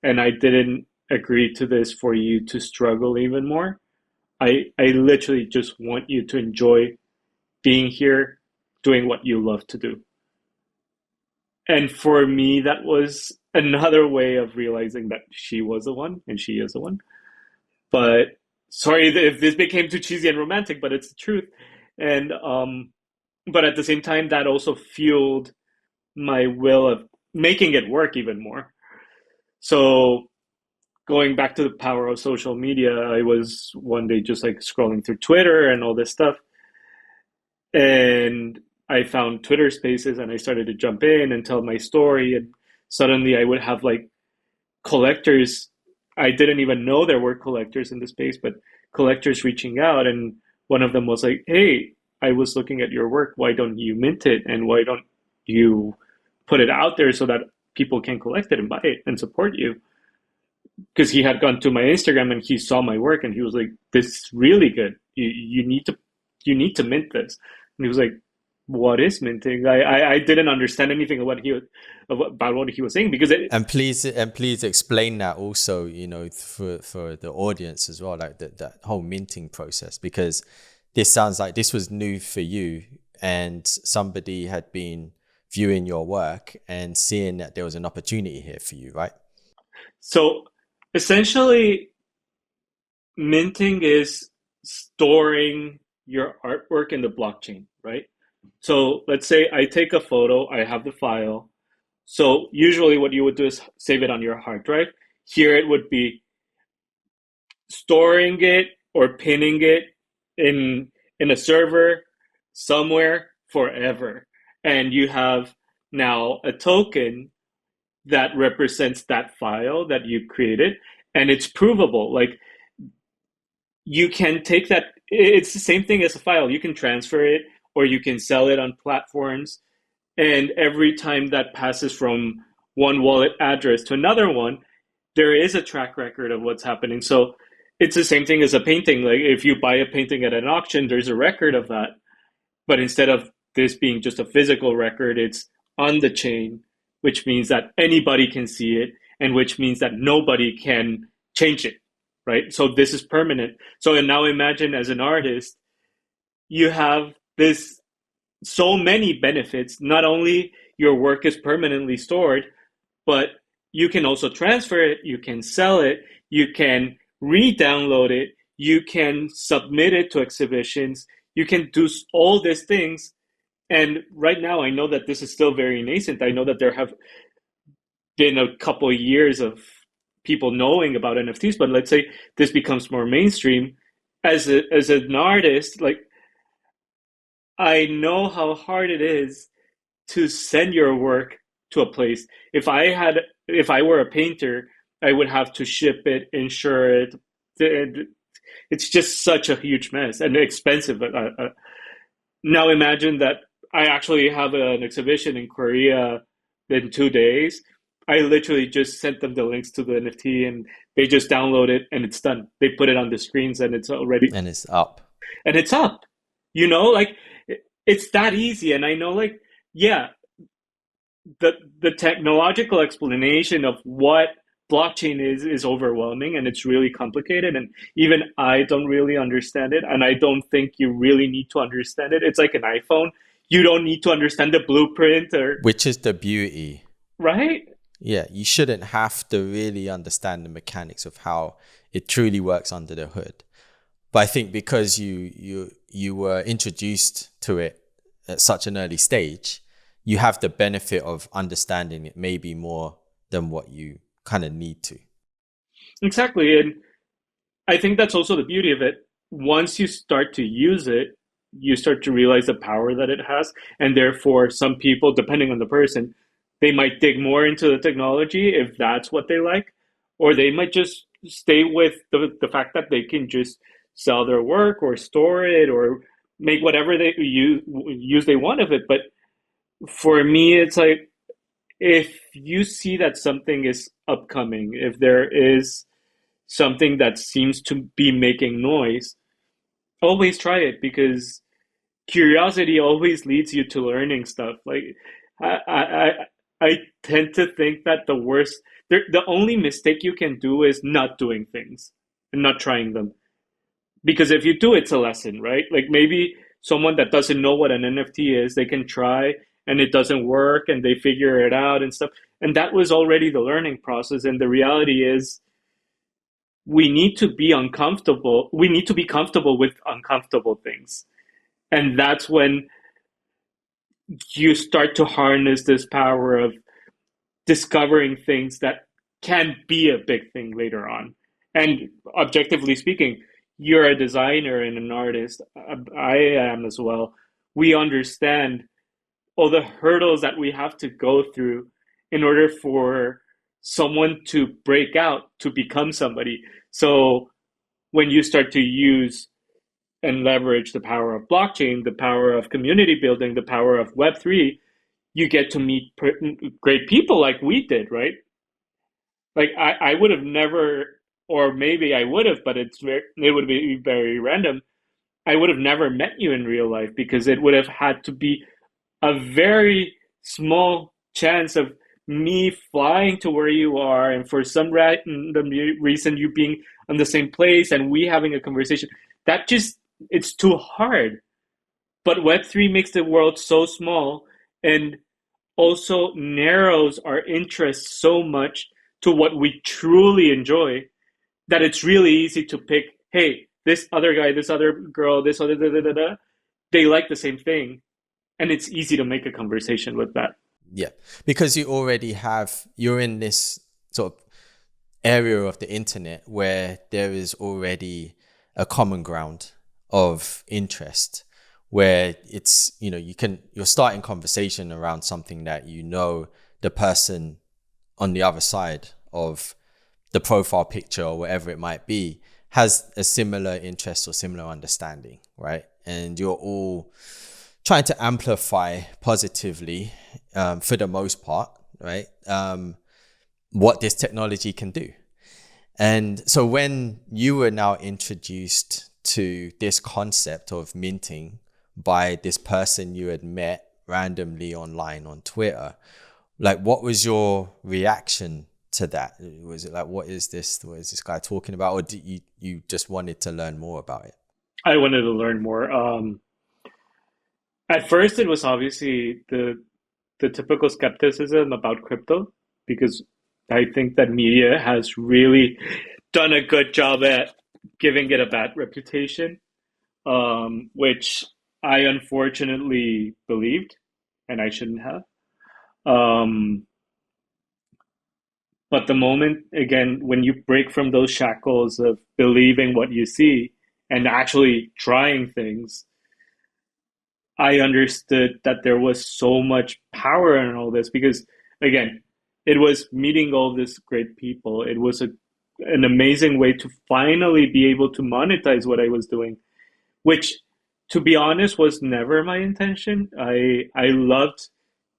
and I didn't agree to this for you to struggle even more. I literally just want you to enjoy being here, doing what you love to do. And for me, that was another way of realizing that she was the one and she is the one. But sorry if this became too cheesy and romantic, but it's the truth. And but at the same time, that also fueled my will of making it work even more. So going back to the power of social media, I was one day just like scrolling through Twitter and all this stuff, and I found Twitter Spaces, and I started to jump in and tell my story, and suddenly I would have like collectors. I didn't even know there were collectors in the space, but collectors reaching out, and one of them was like, "Hey, I was looking at your work. Why don't you mint it, and why don't you put it out there so that people can collect it and buy it and support you?" Because he had gone to my Instagram and he saw my work and he was like, "This is really good. You need to mint this." And he was like, "What is minting?" I didn't understand anything of about what he was saying because And please explain that also, for the audience as well, like that whole minting process, because this sounds like this was new for you and somebody had been viewing your work and seeing that there was an opportunity here for you, right? so essentially minting is storing your artwork in the blockchain, right? So let's say I take a photo, I have the file. So usually what you would do is save it on your hard drive. Here it would be storing it or pinning it in in a server somewhere forever. And you have now a token that represents that file that you created, and it's provable. Like you can take that, it's the same thing as a file. You can transfer it or you can sell it on platforms. And every time that passes from one wallet address to another one, there is a track record of what's happening. So it's the same thing as a painting. Like if you buy a painting at an auction, there's a record of that. But instead of this being just a physical record, it's on the chain, which means that anybody can see it, and which means that nobody can change it, right? So this is permanent. So now imagine as an artist, you have this so many benefits. Not only your work is permanently stored, but you can also transfer it, you can sell it, you can re-download it, you can submit it to exhibitions, you can do all these things. And right now, I know that this is still very nascent. I know that there have been a couple of years of people knowing about NFTs, but let's say this becomes more mainstream. As an artist, like I know how hard it is to send your work to a place. If I were a painter, I would have to ship it, insure it. It's just such a huge mess and expensive. Now imagine that I actually have an exhibition in Korea in 2 days. I literally just sent them the links to the NFT and they just download it and it's done. They put it on the screens and it's already And it's up. and it's up. Like it's that easy. And I know, like, yeah, the technological explanation of what blockchain is overwhelming and it's really complicated, and even I don't really understand it, and I don't think you really need to understand it. It's like an iPhone. You don't need to understand the blueprint or Which is the beauty. right. Yeah, you shouldn't have to really understand the mechanics of how it truly works under the hood. But I think because you were introduced to it at such an early stage, you have the benefit of understanding it maybe more than what you kind of need to. Exactly. And I think that's also the beauty of it. Once you start to use it, you start to realize the power that it has. And therefore, some people, depending on the person, they might dig more into the technology if that's what they like, or they might just stay with the fact that they can just sell their work or store it or make whatever use they want of it. But for me, it's like if you see that something is upcoming, if there is something that seems to be making noise, always try it because curiosity always leads you to learning stuff. Like I I I tend to think that the only mistake you can do is not doing things and not trying them. Because if you do, it's a lesson, right? Like maybe someone that doesn't know what an NFT is, they can try and it doesn't work and they figure it out and stuff. And that was already the learning process. And the reality is we need to be uncomfortable. We need to be comfortable with uncomfortable things. And that's when you start to harness this power of discovering things that can be a big thing later on. And objectively speaking, you're a designer and an artist. I am as well. We understand all the hurdles that we have to go through in order for someone to break out to become somebody. So when you start to use and leverage the power of blockchain, the power of community building, the power of Web3, you get to meet great people like we did, right? Like I would have never, or maybe I would have, but it would be very random. I would have never met you in real life because it would have had to be a very small chance of me flying to where you are and for some random reason you being on the same place and we having a conversation. That just, it's too hard. But Web3 makes the world so small and also narrows our interest so much to what we truly enjoy that it's really easy to pick, hey, this other guy, this other girl, this other da da da da, they like the same thing. And it's easy to make a conversation with that. Yeah, because you're in this sort of area of the internet where there is already a common ground of interest where it's, you're starting conversation around something that the person on the other side of the profile picture or whatever it might be has a similar interest or similar understanding, right? And you're all trying to amplify positively, for the most part, right? What this technology can do. And so when you were now introduced to this concept of minting by this person you had met randomly online on Twitter, like what was your reaction to that? Was it like, what is this guy talking about? Or did you just wanted to learn more about it? I wanted to learn more. At first, it was obviously the typical skepticism about crypto because I think that media has really done a good job at giving it a bad reputation, which I unfortunately believed, and I shouldn't have. Um, but the moment, again, when you break from those shackles of believing what you see and actually trying things, I understood that there was so much power in all this because, again, it was meeting all these great people. It was an amazing way to finally be able to monetize what I was doing, which, to be honest, was never my intention. I loved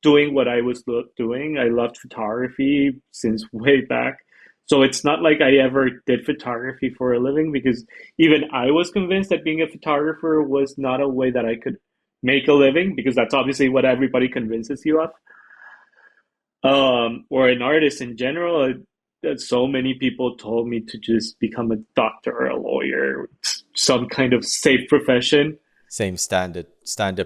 doing what I was doing. I loved photography since way back. So it's not like I ever did photography for a living because even I was convinced that being a photographer was not a way that I could make a living because that's obviously what everybody convinces you of. Or an artist in general. So many people told me to just become a doctor or a lawyer, some kind of safe profession. Same standard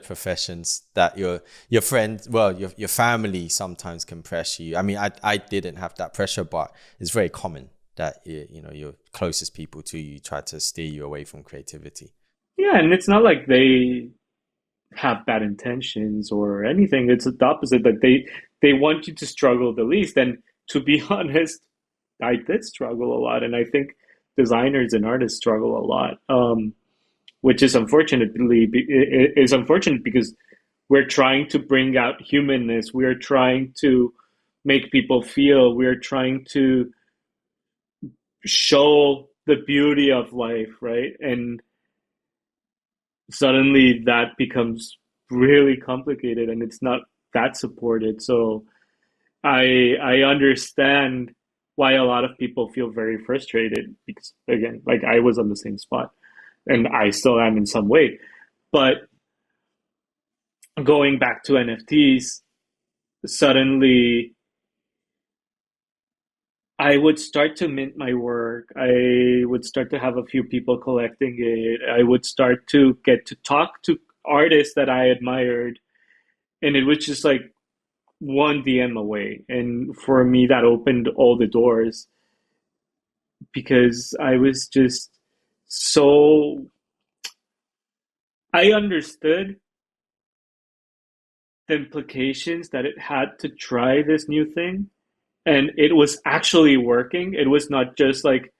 professions that your friends, well, your family sometimes can pressure you. I mean, I didn't have that pressure, but it's very common. that your closest people to you try to steer you away from creativity. Yeah, and it's not like they have bad intentions or anything. It's the opposite, that they want you to struggle the least. And to be honest, I did struggle a lot, and I think designers and artists struggle a lot, which is unfortunate because we're trying to bring out humanness. We're trying to make people feel. We're trying to show the beauty of life, right? And suddenly that becomes really complicated, and it's not that supported. So I understand why a lot of people feel very frustrated because, again, like I was on the same spot, and I still am in some way. But going back to NFTs, suddenly I would start to mint my work. I would start to have a few people collecting it. I would start to get to talk to artists that I admired. And it was just like one DM away. And for me, that opened all the doors because I was just so, I understood the implications that it had to try this new thing. And it was actually working. It was not just like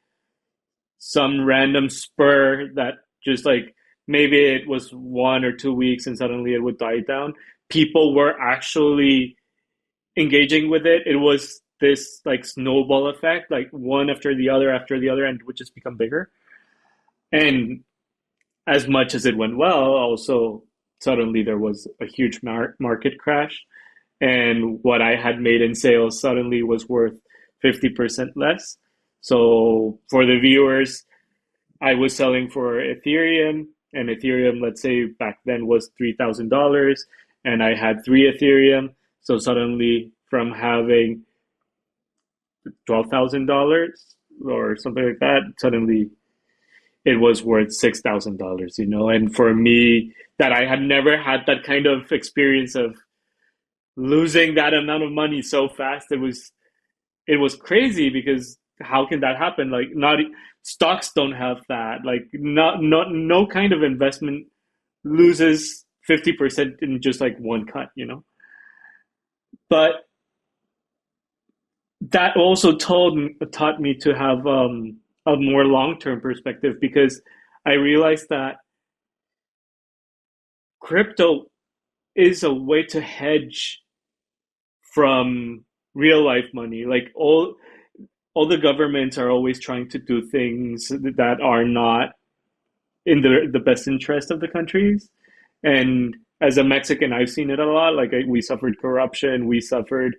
some random spur that just like maybe it was 1 or 2 weeks and suddenly it would die down. People were actually engaging with it. It was this like snowball effect, like one after the other, and it would just become bigger. And as much as it went well, also suddenly there was a huge market crash. And what I had made in sales suddenly was worth 50% less. So for the viewers, I was selling for Ethereum, and Ethereum, let's say back then, was $3,000, and I had 3 Ethereum. So suddenly, from having $12,000 or something like that, suddenly it was worth $6,000. And for me, that I had never had that kind of experience of losing that amount of money so fast, it was crazy because how can that happen? Like, not stocks don't have that. Like, not no kind of investment loses 50% in just like one cut. But that also taught me to have a more long-term perspective, because I realized that crypto is a way to hedge from real life money. Like, all the governments are always trying to do things that are not in the best interest of the countries. And as a Mexican, I've seen it a lot. Like, we suffered corruption, we suffered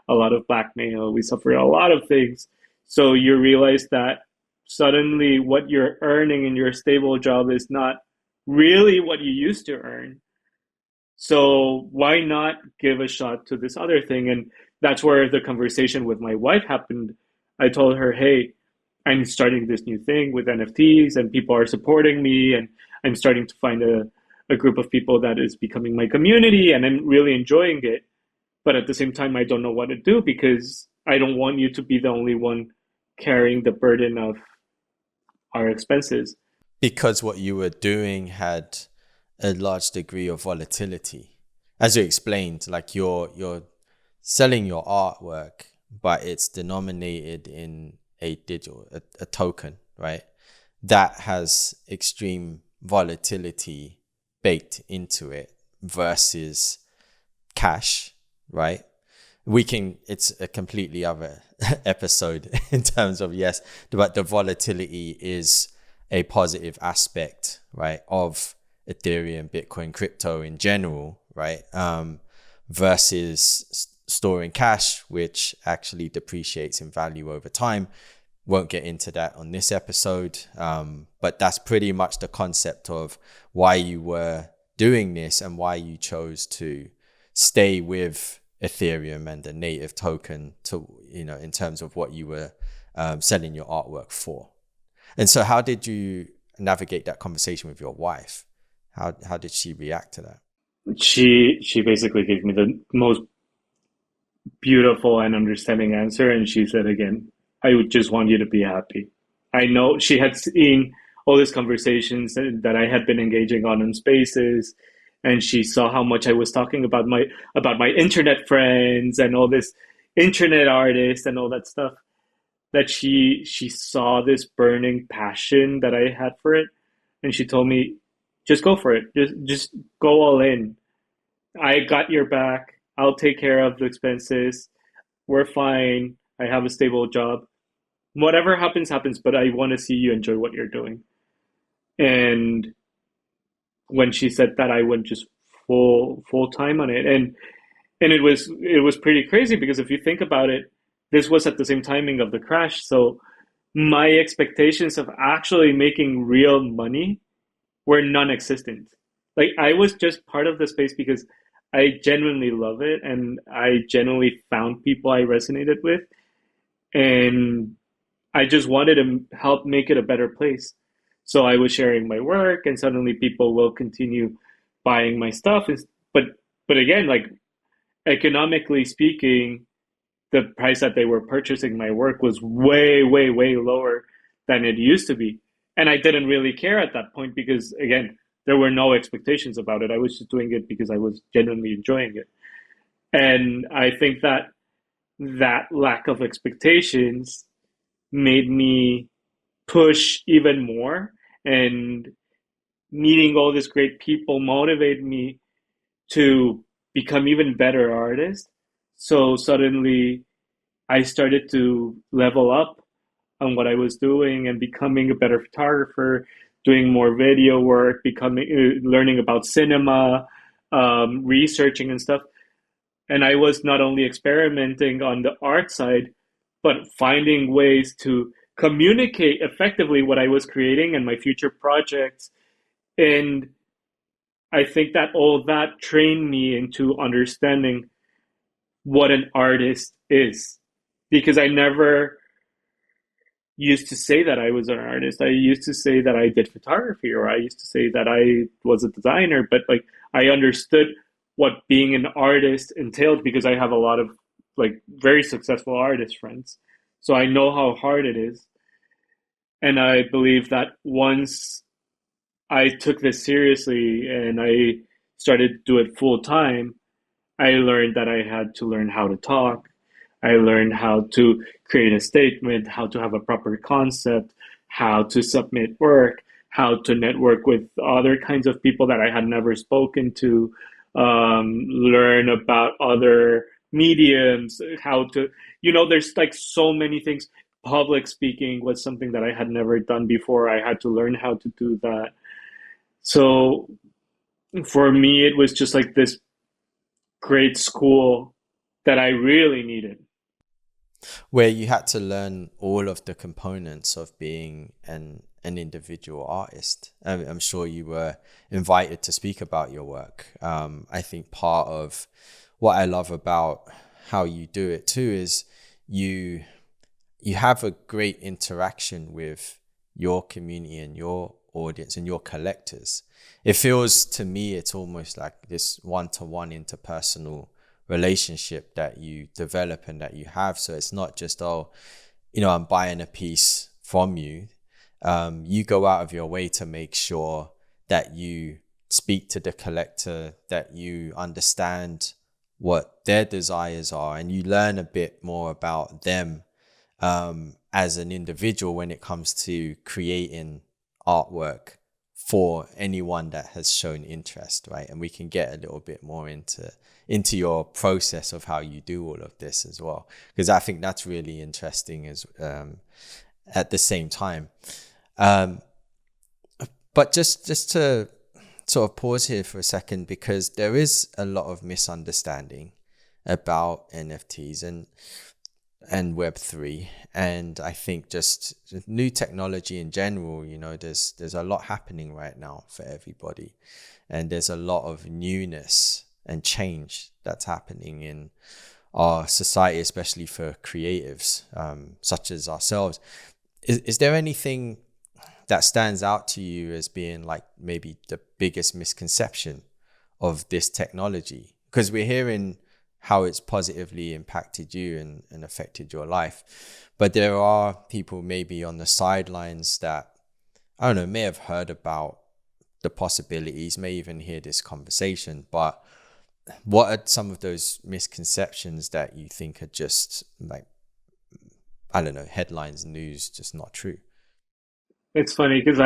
a lot of blackmail, we suffered a lot of things. So you realize that suddenly what you're earning in your stable job is not really what you used to earn. So why not give a shot to this other thing? And that's where the conversation with my wife happened. I told her, hey, I'm starting this new thing with NFTs and people are supporting me, and I'm starting to find a group of people that is becoming my community, and I'm really enjoying it. But at the same time, I don't know what to do because I don't want you to be the only one carrying the burden of our expenses. Because what you were doing had a large degree of volatility. As you explained, like you're selling your artwork, but it's denominated in a token, right? That has extreme volatility baked into it versus cash, right? It's a completely other episode in terms of, yes, but the volatility is a positive aspect, right, of Ethereum, Bitcoin, crypto in general, right? Versus storing cash, which actually depreciates in value over time. Won't get into that on this episode, but that's pretty much the concept of why you were doing this and why you chose to stay with Ethereum and the native token to, in terms of what you were selling your artwork for. And so how did you navigate that conversation with your wife? How did she react to that? She basically gave me the most beautiful and understanding answer, and she said again, I would just want you to be happy. I know she had seen all these conversations that I had been engaging on in spaces, and she saw how much I was talking about my internet friends and all this internet artists and all that stuff. That she saw this burning passion that I had for it, and she told me, just go for it. Just go all in. I got your back. I'll take care of the expenses. We're fine. I have a stable job. Whatever happens, happens, but I want to see you enjoy what you're doing. And when she said that, I went just full time on it. And it was pretty crazy because if you think about it, this was at the same timing of the crash. So my expectations of actually making real money were non-existent. Like I was just part of the space because I genuinely love it and I genuinely found people I resonated with, and I just wanted to help make it a better place. So I was sharing my work, and suddenly people will continue buying my stuff. But but again, like economically speaking, the price that they were purchasing my work was way lower than it used to be. And I didn't really care at that point because, again, there were no expectations about it. I was just doing it because I was genuinely enjoying it. And I think that that lack of expectations made me push even more. And meeting all these great people motivated me to become even better artists. So suddenly I started to level up on what I was doing and becoming a better photographer, doing more video work, becoming learning about cinema, researching and stuff. And I was not only experimenting on the art side, but finding ways to communicate effectively what I was creating and my future projects. And I think that all that trained me into understanding what an artist is, because I never used to say that I was an artist. I used to say that I did photography, or I used to say that I was a designer, but like I understood what being an artist entailed because I have a lot of like very successful artist friends. So I know how hard it is. And I believe that once I took this seriously and I started to do it full time, I learned that I had to learn how to talk. I learned how to create a statement, how to have a proper concept, how to submit work, how to network with other kinds of people that I had never spoken to, learn about other mediums, how to, there's like so many things. Public speaking was something that I had never done before. I had to learn how to do that. So for me, it was just like this great school that I really needed. Where you had to learn all of the components of being an individual artist. I'm sure you were invited to speak about your work. I think part of what I love about how you do it too is you have a great interaction with your community and your audience and your collectors. It feels to me it's almost like this one-to-one interpersonal relationship that you develop and that you have. So it's not just, I'm buying a piece from you. You go out of your way to make sure that you speak to the collector, that you understand what their desires are, and you learn a bit more about them as an individual when it comes to creating artwork for anyone that has shown interest, right? And we can get a little bit more into your process of how you do all of this as well, because I think that's really interesting as at the same time. But just to sort of pause here for a second, because there is a lot of misunderstanding about NFTs and Web3, and I think just new technology in general. There's a lot happening right now for everybody, and there's a lot of newness and change that's happening in our society, especially for creatives such as ourselves. Is there anything that stands out to you as being like maybe the biggest misconception of this technology? Because we're hearing how it's positively impacted you and affected your life. But there are people maybe on the sidelines that, I don't know, may have heard about the possibilities, may even hear this conversation, but what are some of those misconceptions that you think are just like, I don't know, headlines, news, just not true? It's funny because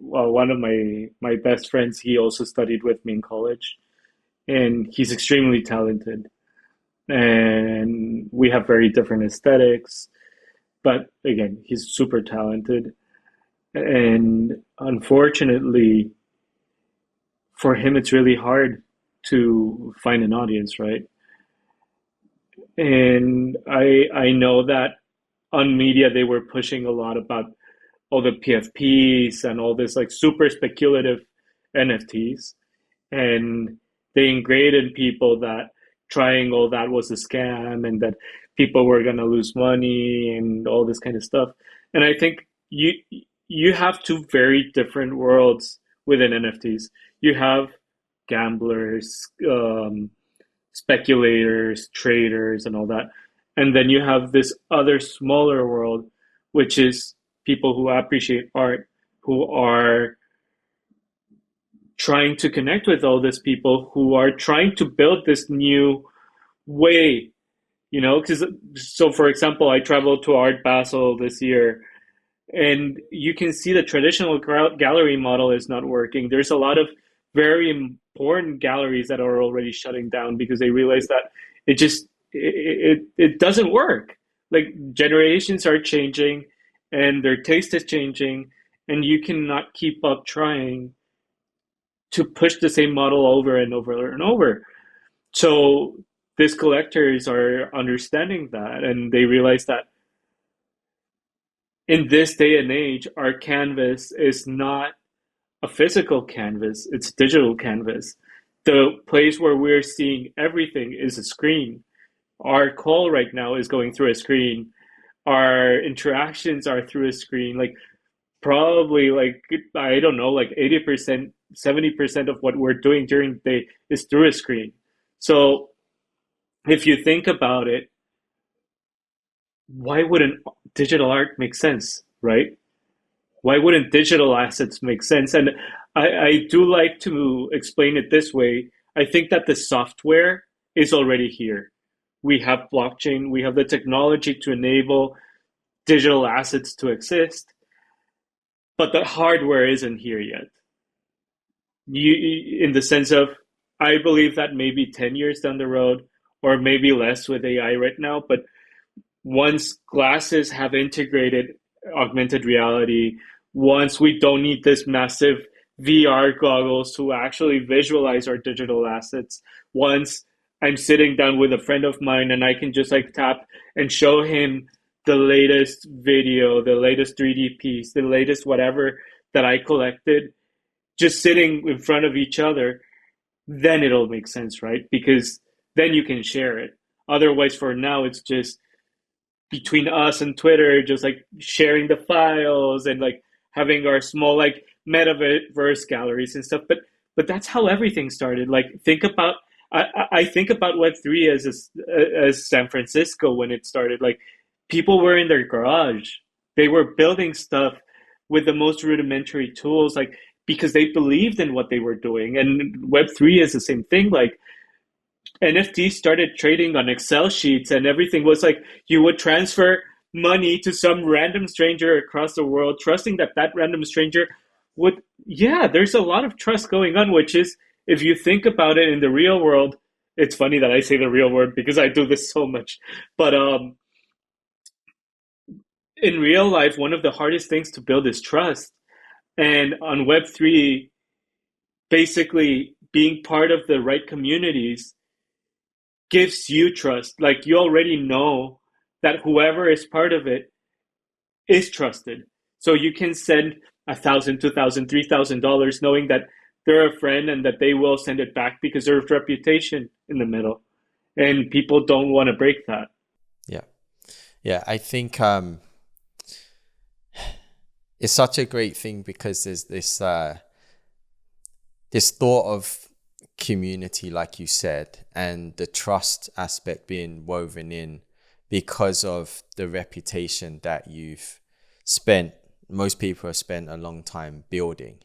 one of my best friends, he also studied with me in college, and he's extremely talented. And we have very different aesthetics, but again, he's super talented. And unfortunately, for him, it's really hard to find an audience, right? And I know that on media they were pushing a lot about all the PFPs and all this like super speculative NFTs, and they ingrained in people that trying all that was a scam and that people were gonna lose money and all this kind of stuff. And I think you have two very different worlds within NFTs. You have gamblers, speculators, traders, and all that. And then you have this other smaller world, which is people who appreciate art, who are trying to connect with all these people, who are trying to build this new way, because so for example, I traveled to Art Basel this year, and you can see the traditional gallery model is not working. There's a lot of very important galleries that are already shutting down because they realize that it doesn't work. Like generations are changing and their taste is changing, and you cannot keep up trying to push the same model over and over and over. So these collectors are understanding that, and they realize that in this day and age, our canvas is not a physical canvas, it's a digital canvas. The place where we're seeing everything is a screen. Our call right now is going through a screen. Our interactions are through a screen. Like probably like I don't know, like 80%, 70% of what we're doing during the day is through a screen. So if you think about it, why wouldn't digital art make sense, right? Why wouldn't digital assets make sense? And I do like to explain it this way. I think that the software is already here. We have blockchain, we have the technology to enable digital assets to exist, but the hardware isn't here yet. In the sense of, I believe that maybe 10 years down the road, or maybe less with AI right now, but once glasses have integrated augmented reality, once we don't need this massive VR goggles to actually visualize our digital assets, once I'm sitting down with a friend of mine and I can just like tap and show him the latest video, the latest 3D piece, the latest whatever that I collected, just sitting in front of each other, then it'll make sense, right? Because then you can share it. Otherwise, for now, it's just between us and Twitter, just like sharing the files and like having our small like metaverse galleries and stuff. But that's how everything started. Like think about I think about Web3 as San Francisco when it started. Like people were in their garage, they were building stuff with the most rudimentary tools, like because they believed in what they were doing. And Web3 is the same thing. Like NFTs started trading on Excel sheets, and everything was like you would transfer money to some random stranger across the world, trusting that that random stranger would. Yeah, there's a lot of trust going on, which is, if you think about it in the real world, it's funny that I say the real world because I do this so much. But in real life, one of the hardest things to build is trust. And on Web3, basically being part of the right communities gives you trust. Like you already know that whoever is part of it is trusted. So you can send $1,000, $2,000, $3,000, knowing that they're a friend and that they will send it back because there's reputation in the middle, and people don't want to break that. Yeah, yeah. I think it's such a great thing because there's this thought of community, like you said, and the trust aspect being woven in because of the reputation that most people have spent a long time building,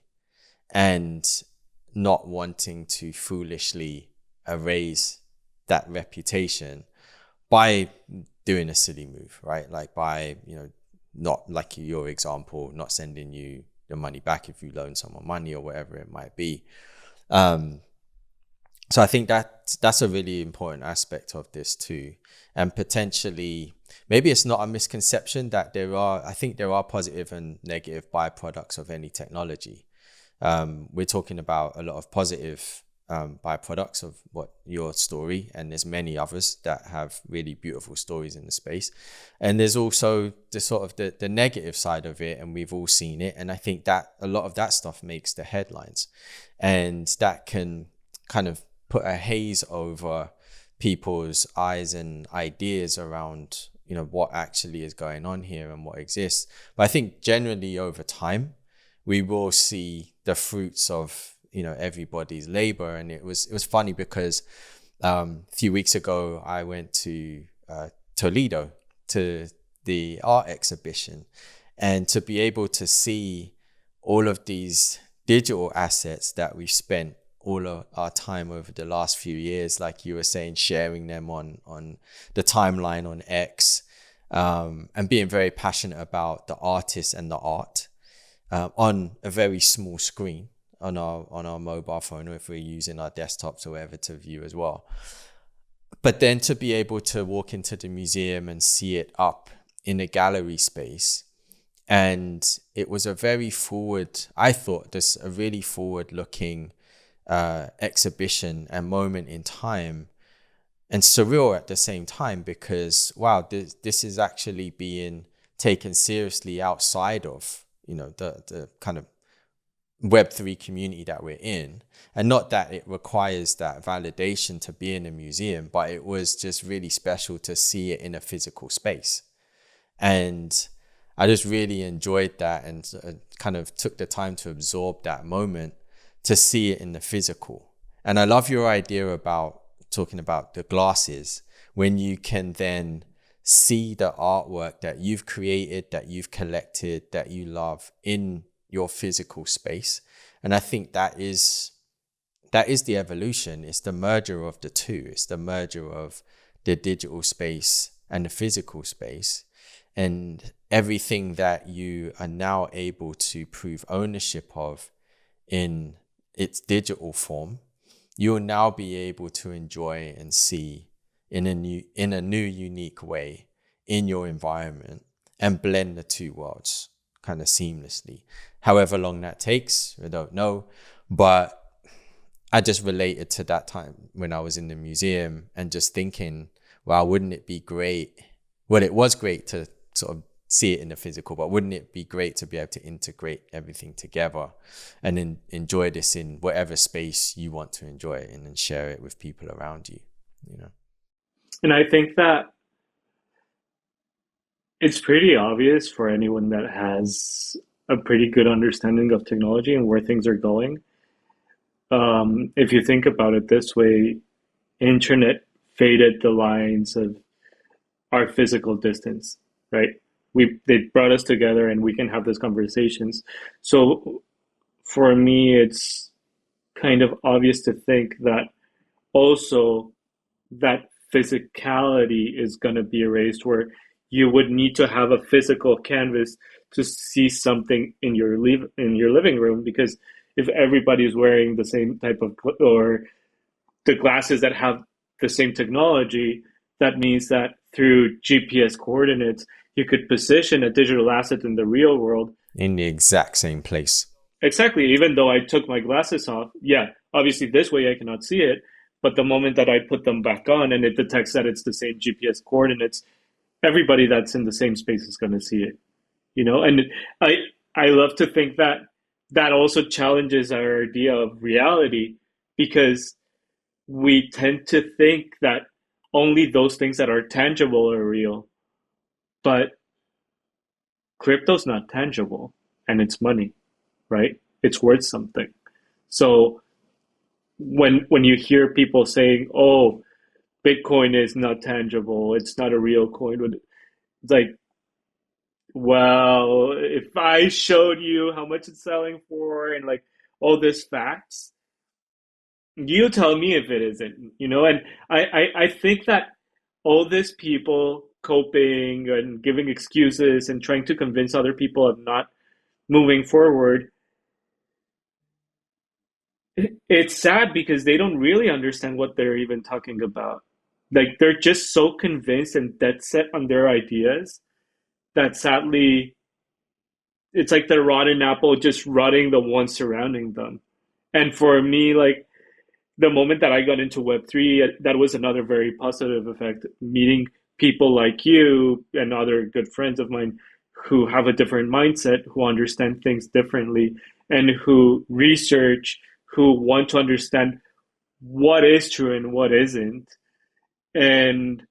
and not wanting to foolishly erase that reputation by doing a silly move, right? Like by, not like your example, not sending you the money back if you loan someone money or whatever it might be. So I think that's a really important aspect of this too. And potentially, maybe it's not a misconception that I think there are positive and negative byproducts of any technology. We're talking about a lot of positive byproducts of what your story, and there's many others that have really beautiful stories in the space. And there's also the sort of the negative side of it, and we've all seen it. And I think that a lot of that stuff makes the headlines, and that can kind of put a haze over people's eyes and ideas around, what actually is going on here and what exists. But I think generally over time, we will see the fruits of, everybody's labor. And it was funny because a few weeks ago, I went to Toledo to the art exhibition, and to be able to see all of these digital assets that we've spent all of our time over the last few years, like you were saying, sharing them on the timeline on X, and being very passionate about the artist and the art on a very small screen on our mobile phone, or if we're using our desktops or whatever to view as well. But then to be able to walk into the museum and see it up in a gallery space, and it was a really forward-looking exhibition and moment in time, and surreal at the same time, because wow, this is actually being taken seriously outside of the kind of Web3 community that we're in. And not that it requires that validation to be in a museum, but it was just really special to see it in a physical space. And I just really enjoyed that, and kind of took the time to absorb that moment, to see it in the physical. And I love your idea about talking about the glasses, when you can then see the artwork that you've created, that you've collected, that you love in your physical space. And I think that is the evolution. It's the merger of the two. It's the merger of the digital space and the physical space. And everything that you are now able to prove ownership of in its digital form, you'll now be able to enjoy and see in a new unique way in your environment, and blend the two worlds kind of seamlessly. However long that takes, I don't know, but I just related to that time when I was in the museum and just thinking, wow, wouldn't it be great? Well, it was great to sort of see it in the physical, but wouldn't it be great to be able to integrate everything together and then enjoy this in whatever space you want to enjoy it in, and share it with people around you, And I think that it's pretty obvious for anyone that has a pretty good understanding of technology and where things are going. If you think about it this way, internet faded the lines of our physical distance, right? They brought us together and we can have these conversations. So for me, it's kind of obvious to think that also that physicality is going to be erased, where you would need to have a physical canvas to see something in your living room, because if everybody's wearing the same type of, or the glasses that have the same technology, that means that through GPS coordinates, you could position a digital asset in the real world in the exact same place. Exactly. Even though I took my glasses off, yeah, obviously this way I cannot see it. But the moment that I put them back on and it detects that it's the same GPS coordinates, everybody that's in the same space is going to see it. And I I love to think that that also challenges our idea of reality, because we tend to think that only those things that are tangible are real. But crypto's not tangible, and it's money, right? It's worth something. So when you hear people saying, "Oh, Bitcoin is not tangible, it's not a real coin," it's like, well, if I showed you how much it's selling for and like all these facts, you tell me if it isn't, you know? And I think that all these people coping and giving excuses and trying to convince other people of not moving forward, it's sad because they don't really understand what they're even talking about. Like they're just so convinced and dead set on their ideas that sadly it's like the rotten apple just rotting the one surrounding them. And for me, like the moment that I got into Web3, that was another very positive effect. Meeting people like you and other good friends of mine who have a different mindset, who understand things differently, and who research, who want to understand what is true and what isn't. And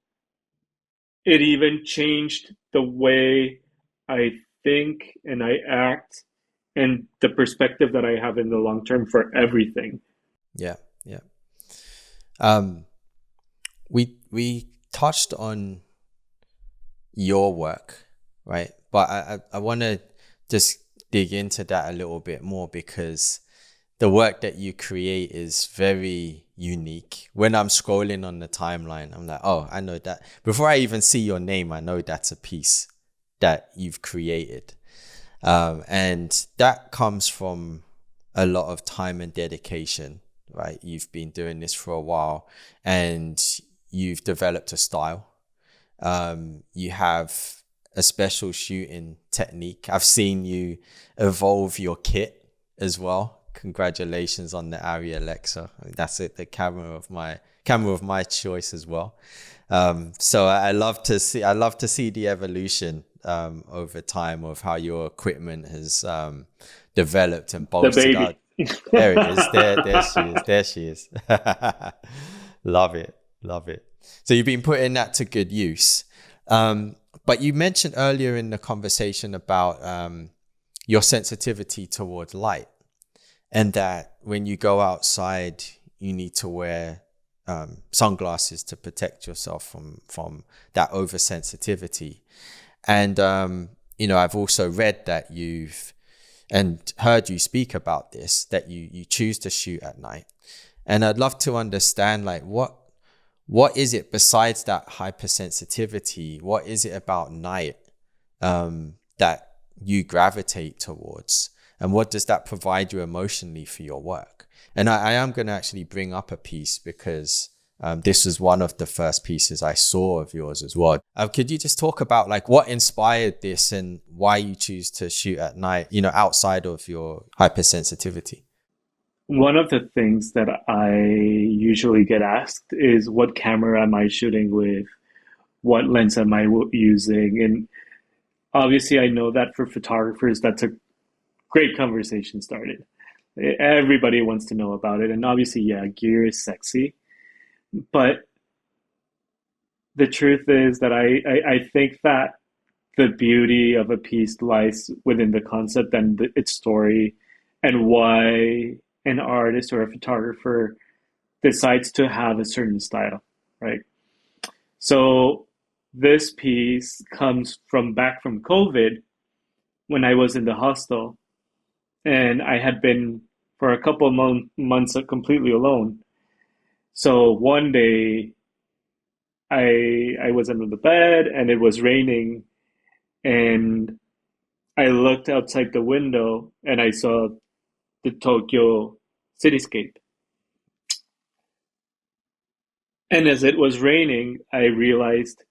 it even changed the way I think and I act and the perspective that I have in the long term for everything. Yeah, yeah. Um, we touched on your work, right? But I want to just dig into that a little bit more because the work that you create is very unique. When I'm scrolling on the timeline, I'm like, oh, I know that. Before I even see your name, I know that's a piece that you've created. And that comes from a lot of time and dedication, right? You've been doing this for a while and you've developed a style. You have a special shooting technique. I've seen you evolve your kit as well. Congratulations on the Arri Alexa. I mean, that's it, the camera of my choice as well. So I love to see the evolution over time of how your equipment has developed and The bolstered baby. out. There it is. There she is. Love it. Love it. So you've been putting that to good use. But you mentioned earlier in the conversation about your sensitivity towards light, and that when you go outside, you need to wear sunglasses to protect yourself from that oversensitivity. And I've also read that you've and heard you speak about this, that you choose to shoot at night. And I'd love to understand, like, what is it besides that hypersensitivity? What is it about night that you gravitate towards? And what does that provide you emotionally for your work? And I am going to actually bring up a piece because this was one of the first pieces I saw of yours as well. Could you just talk about like what inspired this and why you choose to shoot at night, outside of your hypersensitivity? One of the things that I usually get asked is what camera am I shooting with? What lens am I using? And obviously, I know that for photographers, that's a great conversation started. Everybody wants to know about it. And obviously, yeah, gear is sexy. But the truth is that I think that the beauty of a piece lies within the concept and its story and why an artist or a photographer decides to have a certain style, right? So this piece comes from back from COVID when I was in the hostel and I had been for a couple of months completely alone. So one day I was under the bed and it was raining and I looked outside the window and I saw the Tokyo cityscape. And as it was raining, I realized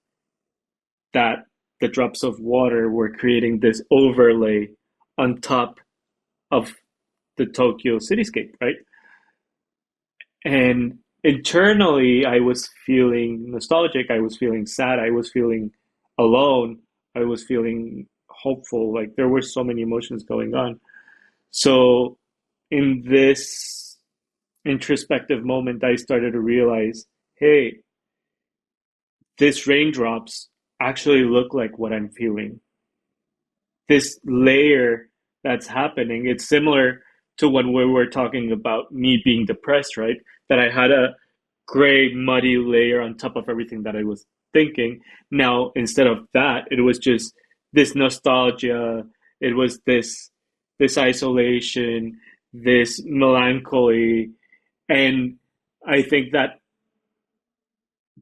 that the drops of water were creating this overlay on top of the Tokyo cityscape, right? And internally, I was feeling nostalgic. I was feeling sad. I was feeling alone. I was feeling hopeful. Like there were so many emotions going on. So, in this introspective moment, I started to realize, hey, these raindrops actually look like what I'm feeling. This layer that's happening, it's similar to when we were talking about me being depressed, right? That I had a gray, muddy layer on top of everything that I was thinking. Now, instead of that, it was just this nostalgia. It was this isolation, this melancholy, and I think that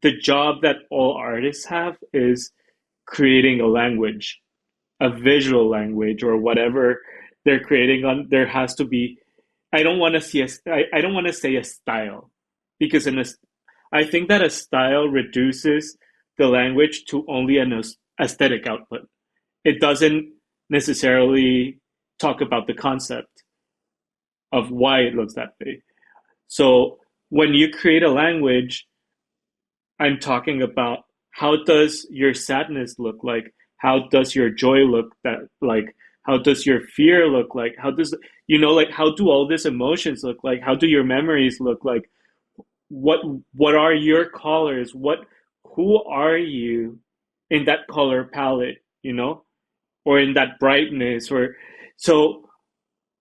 the job that all artists have is creating a language, a visual language, or whatever they're creating on. There has to be. I don't want to see I don't want to say a style, because I think that a style reduces the language to only an aesthetic output. It doesn't necessarily talk about the concept of why it looks that way. So when you create a language, I'm talking about, how does your sadness look like? How does your joy look that like? How does your fear look like? How does, like, how do all these emotions look like? How do your memories look like? What what are your colors? Who are you in that color palette, or in that brightness, or so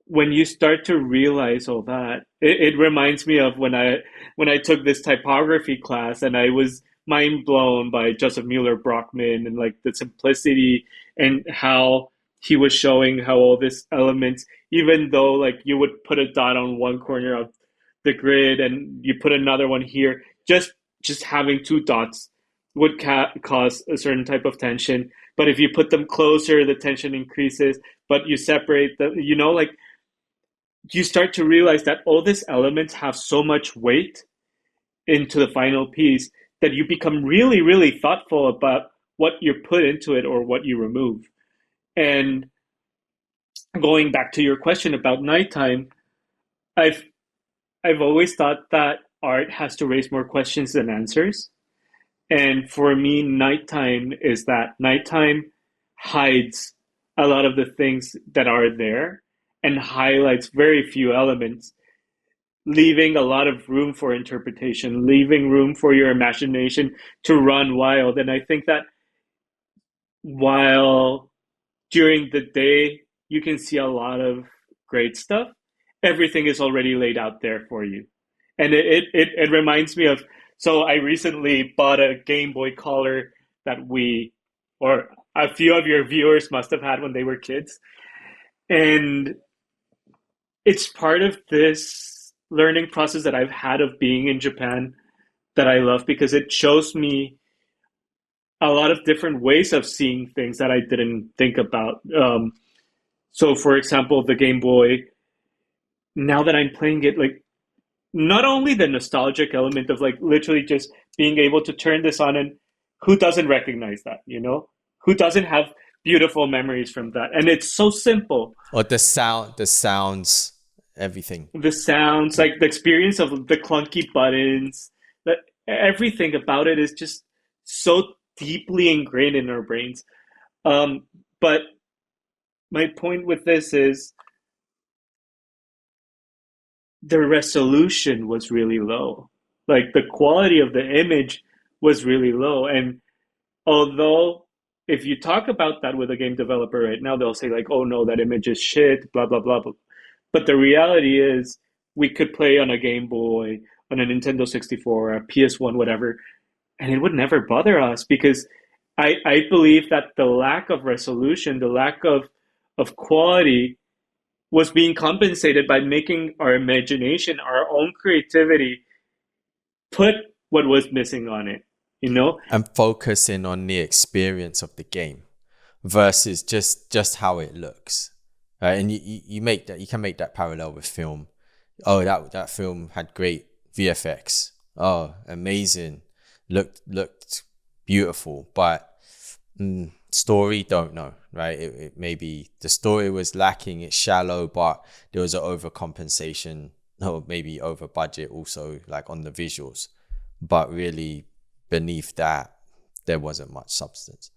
when you start to realize all that, it reminds me of when I took this typography class, and I was mind blown by Joseph Mueller Brockman, and like the simplicity, and how he was showing how all these elements, even though like you would put a dot on one corner of the grid and you put another one here, just having two dots would cause a certain type of tension. But if you put them closer, the tension increases. But you separate them, like, you start to realize that all these elements have so much weight into the final piece, that you become really, really thoughtful about what you put into it or what you remove. And going back to your question about nighttime, I've I've always thought that art has to raise more questions than answers. And for me, nighttime hides a lot of the things that are there and highlights very few elements, leaving a lot of room for interpretation, leaving room for your imagination to run wild. And I think that while during the day you can see a lot of great stuff, everything is already laid out there for you. And it reminds me of, so I recently bought a Game Boy Color that or a few of your viewers must have had when they were kids. And it's part of this learning process that I've had of being in Japan that I love, because it shows me a lot of different ways of seeing things that I didn't think about. So, for example, the Game Boy, now that I'm playing it, like, not only the nostalgic element of like literally just being able to turn this on, and who doesn't recognize that, Who doesn't have beautiful memories from that? And it's so simple. Or the sounds, everything. The sounds, like the experience of the clunky buttons, that everything about it is just so deeply ingrained in our brains. But my point with this is the resolution was really low. Like the quality of the image was really low. And although if you talk about that with a game developer right now, they'll say like, oh no, that image is shit, blah, blah, blah, blah. But the reality is we could play on a Game Boy, on a Nintendo 64, a PS1, whatever, and it would never bother us, because I believe that the lack of resolution, the lack of quality was being compensated by making our imagination, our own creativity, put what was missing on it, And focusing on the experience of the game versus just how it looks. Right? And you can make that parallel with film. Oh, that film had great VFX. Oh, amazing. Looked beautiful, but story, don't know, right? It maybe the story was lacking, it's shallow, but there was an overcompensation, or maybe over budget also, like on the visuals. But really, beneath that, there wasn't much substance.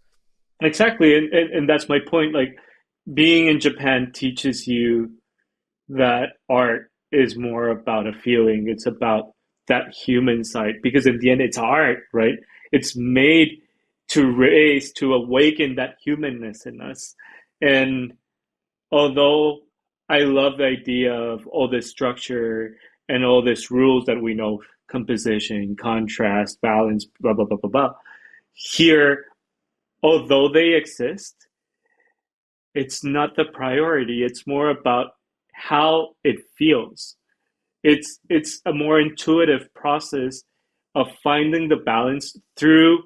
Exactly, and that's my point. Like, being in Japan teaches you that art is more about a feeling. It's about that human side, because in the end, it's art, right? It's made to awaken that humanness in us. And although I love the idea of all this structure and all this rules that we know, composition, contrast, balance, blah, blah, blah, blah, blah. Here, although they exist, it's not the priority. It's more about how it feels. It's a more intuitive process of finding the balance through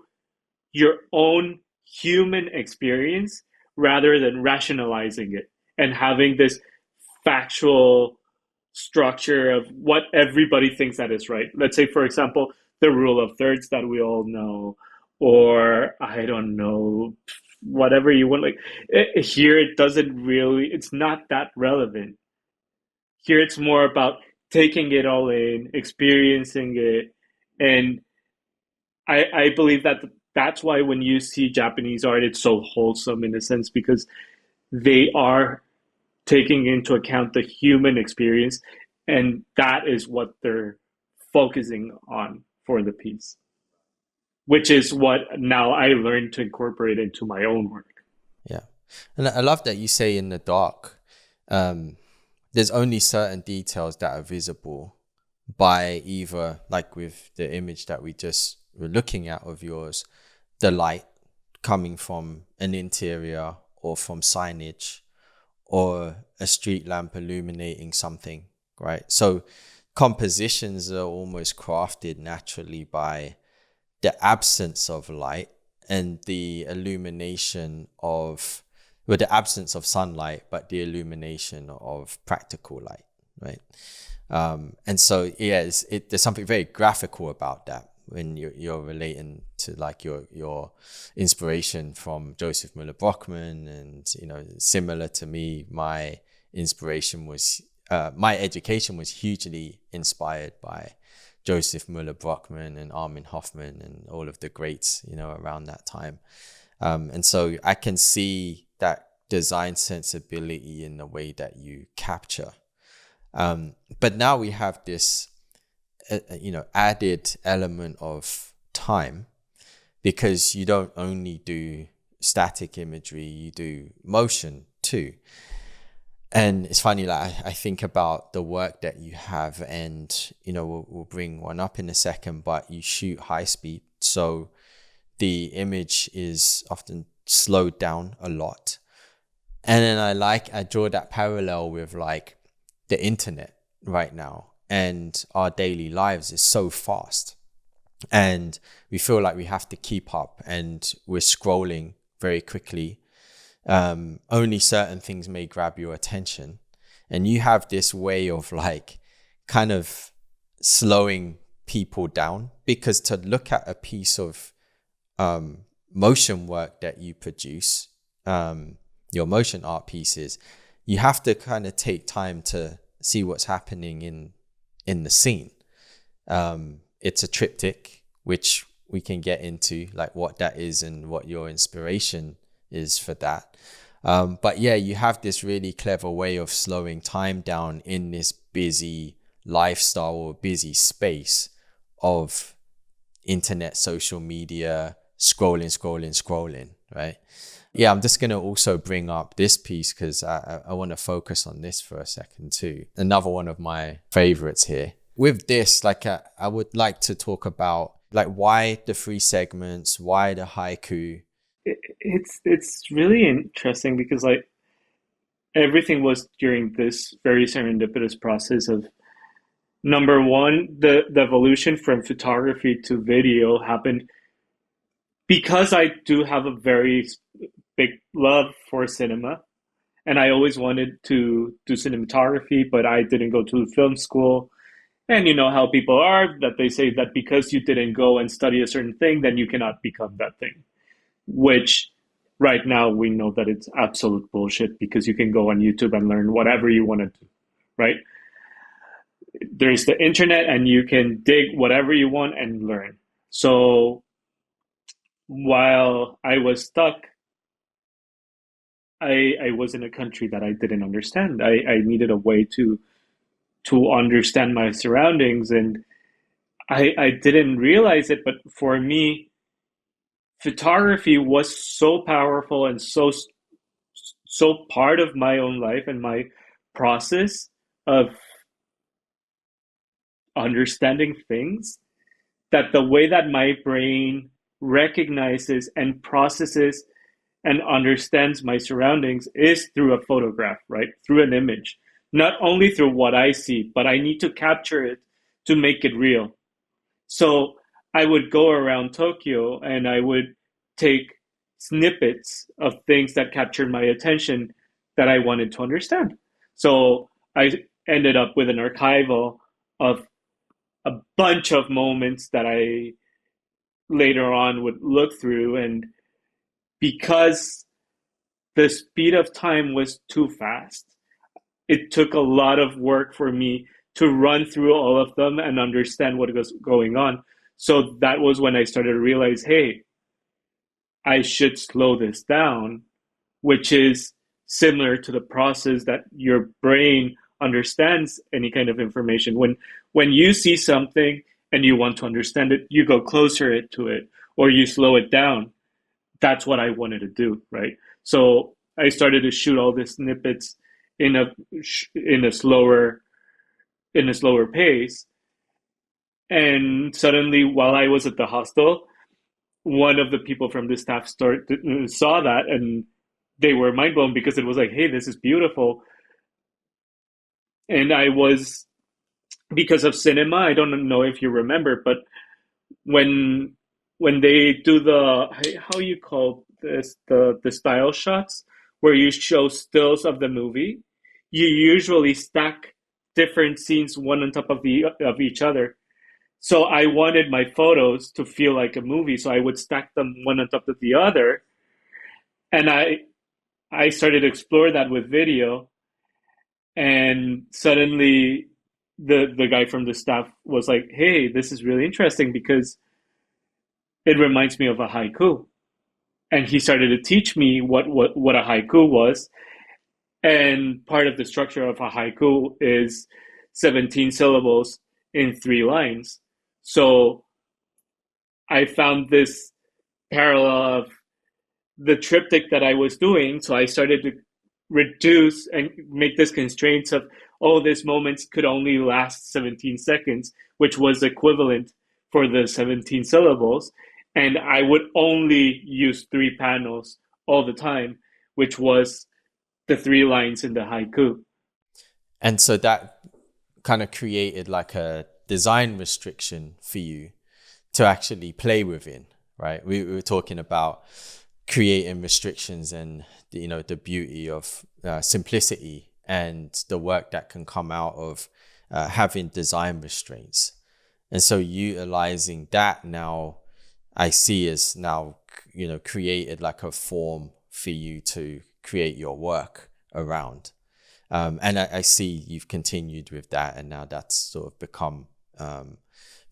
your own human experience rather than rationalizing it and having this factual structure of what everybody thinks that is right. Let's say, for example, the rule of thirds that we all know, or I don't know, whatever you want. Like here, it doesn't really, it's not that relevant. Here, it's more about taking it all in, experiencing it, and I believe that that's why when you see Japanese art, it's so wholesome in a sense because they are taking into account the human experience, and that is what they're focusing on for the piece, which is what now I learned to incorporate into my own work. Yeah. And I love that you say in the dark, there's only certain details that are visible by either, like with the image that we just were looking at of yours, the light coming from an interior or from signage or a street lamp illuminating something, right? So compositions are almost crafted naturally by the absence of light and the illumination of, well, the absence of sunlight, but the illumination of practical light, right? And so, yeah, there's something very graphical about that when you're relating to like your inspiration from Joseph Muller-Brockmann, and similar to me, my inspiration was my education was hugely inspired by Joseph Muller-Brockmann and Armin Hoffman and all of the greats around that time, and so I can see that design sensibility in the way that you capture. But now we have this added element of time, because you don't only do static imagery, you do motion too. And it's funny, like I think about the work that you have, and we'll bring one up in a second, but you shoot high speed, so the image is often slowed down a lot. And then I draw that parallel with like the internet right now, and our daily lives is so fast, and we feel like we have to keep up, and we're scrolling very quickly. Only certain things may grab your attention, and you have this way of like kind of slowing people down, because to look at a piece of motion work that you produce, your motion art pieces, you have to kind of take time to see what's happening in the scene. It's a triptych, which we can get into, like what that is and what your inspiration is for that. But yeah, you have this really clever way of slowing time down in this busy lifestyle or busy space of internet, social media, scrolling, right? Yeah, I'm just going to also bring up this piece because I want to focus on this for a second too. Another one of my favorites here. With this, like I would like to talk about like why the 3 segments, why the haiku. It's really interesting because like everything was during this very serendipitous process of number one, the evolution from photography to video happened because I do have a very big love for cinema, and I always wanted to do cinematography, but I didn't go to film school. And you know how people are, that they say that because you didn't go and study a certain thing, then you cannot become that thing, which right now we know that it's absolute bullshit because you can go on YouTube and learn whatever you want to do, right? There's the internet and you can dig whatever you want and learn. So while I was stuck, I was in a country that I didn't understand. I needed a way to understand my surroundings, and I didn't realize it, but for me, photography was so powerful and so part of my own life and my process of understanding things, that the way that my brain recognizes and processes and understands my surroundings is through a photograph, right? Through an image. Not only through what I see, but I need to capture it to make it real. So I would go around Tokyo and I would take snippets of things that captured my attention that I wanted to understand. So I ended up with an archival of a bunch of moments that I later on would look through. And because the speed of time was too fast, it took a lot of work for me to run through all of them and understand what was going on. So that was when I started to realize, hey, I should slow this down, which is similar to the process that your brain understands any kind of information. When you see something and you want to understand it, you go closer to it or you slow it down. That's what I wanted to do, right? So I started to shoot all the snippets in a in a slower pace. And suddenly, while I was at the hostel, one of the people from the staff saw that, and they were mind blown because it was like, "Hey, this is beautiful." And I was, because of cinema. I don't know if you remember, but when they do the, how you call this, the style shots where you show stills of the movie, you usually stack different scenes one on top of the of each other. So I wanted my photos to feel like a movie, so I would stack them one on top of the other, and I started to explore that with video, and suddenly the guy from the staff was like, "Hey, this is really interesting because it reminds me of a haiku." And he started to teach me what a haiku was. And part of the structure of a haiku is 17 syllables in 3 lines. So I found this parallel of the triptych that I was doing. So I started to reduce and make this constraints of, oh, these moments could only last 17 seconds, which was equivalent for the 17 syllables. And I would only use 3 panels all the time, which was the 3 lines in the haiku. And so that kind of created like a design restriction for you to actually play within, right? We were talking about creating restrictions and, you know, the beauty of simplicity and the work that can come out of having design restraints. And so utilizing that now, I see as now, you know, created like a form for you to create your work around. And I see you've continued with that, and now that's sort of become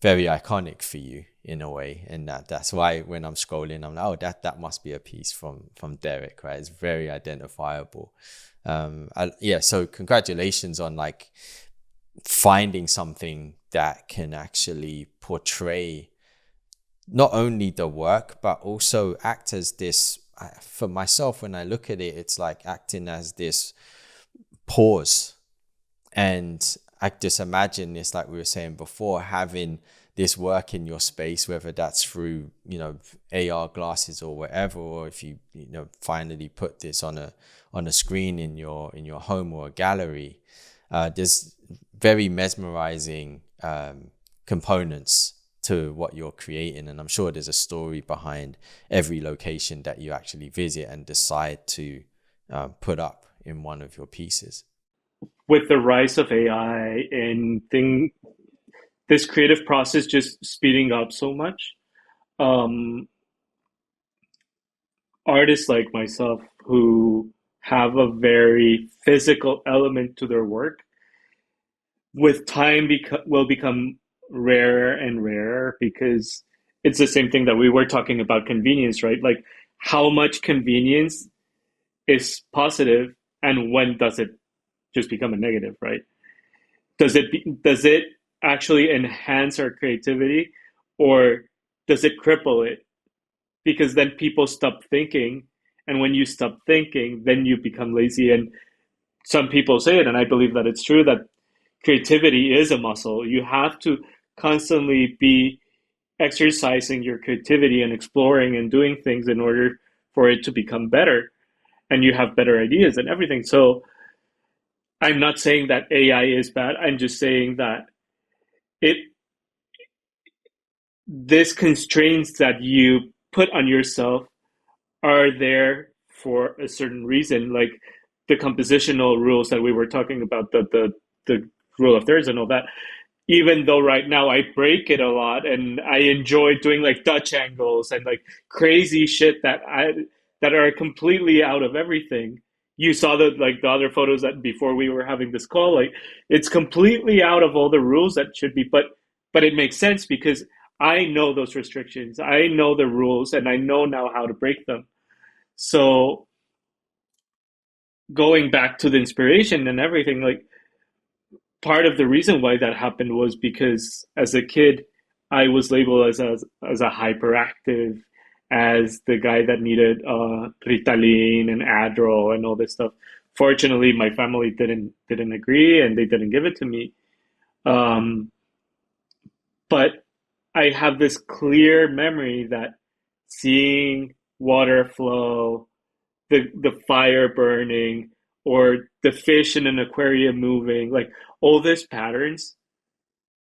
very iconic for you in a way. And that's why when I'm scrolling, I'm like, oh, that must be a piece from Derech, right? It's very identifiable. So congratulations on like finding something that can actually portray not only the work, but also act as this, for myself, when I look at it, it's like acting as this pause. And I just imagine this, like we were saying before, having this work in your space, whether that's through, you know, AR glasses or whatever, or if you know, finally put this on a screen in your home or a gallery, there's very mesmerizing components to what you're creating. And I'm sure there's a story behind every location that you actually visit and decide to put up in one of your pieces. With the rise of AI and this creative process just speeding up so much, um, artists like myself who have a very physical element to their work, with time will become rarer and rarer, because it's the same thing that we were talking about, convenience, right? Like, how much convenience is positive and when does it just become a negative, right? Does it actually enhance our creativity, or does it cripple it? Because then people stop thinking, and when you stop thinking, then you become lazy, and some people say it, and I believe that it's true, that creativity is a muscle. You have to constantly be exercising your creativity and exploring and doing things in order for it to become better, and you have better ideas and everything. So I'm not saying that AI is bad. I'm just saying that it this constraints that you put on yourself are there for a certain reason, like the compositional rules that we were talking about, the rule of thirds and all that. Even though right now I break it a lot and I enjoy doing like Dutch angles and like crazy shit that are completely out of everything. You saw the other photos that before we were having this call, like it's completely out of all the rules that should be, but it makes sense because I know those restrictions. I know the rules and I know now how to break them. So going back to the inspiration and everything, like part of the reason why that happened was because as a kid, I was labeled as a hyperactive, as the guy that needed Ritalin and Adderall and all this stuff. Fortunately, my family didn't agree and they didn't give it to me. Um, but I have this clear memory that seeing water flow, the fire burning, or the fish in an aquarium moving, like all these patterns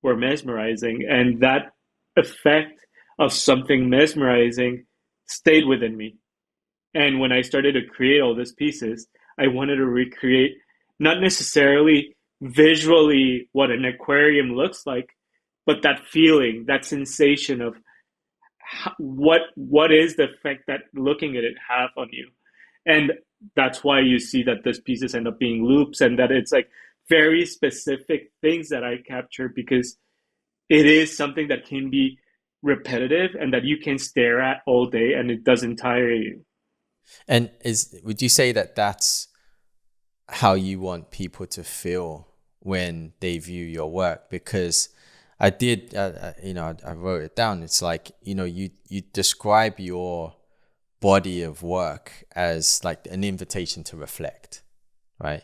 were mesmerizing, and that effect of something mesmerizing stayed within me. And when I started to create all these pieces, I wanted to recreate not necessarily visually what an aquarium looks like, but that feeling, that sensation of what is the effect that looking at it have on you. And that's why you see that these pieces end up being loops, and that it's like very specific things that I capture because it is something that can be repetitive and that you can stare at all day and it doesn't tire you. And would you say that that's how you want people to feel when they view your work? Because I did, I wrote it down. It's like, you describe your body of work as like an invitation to reflect, right?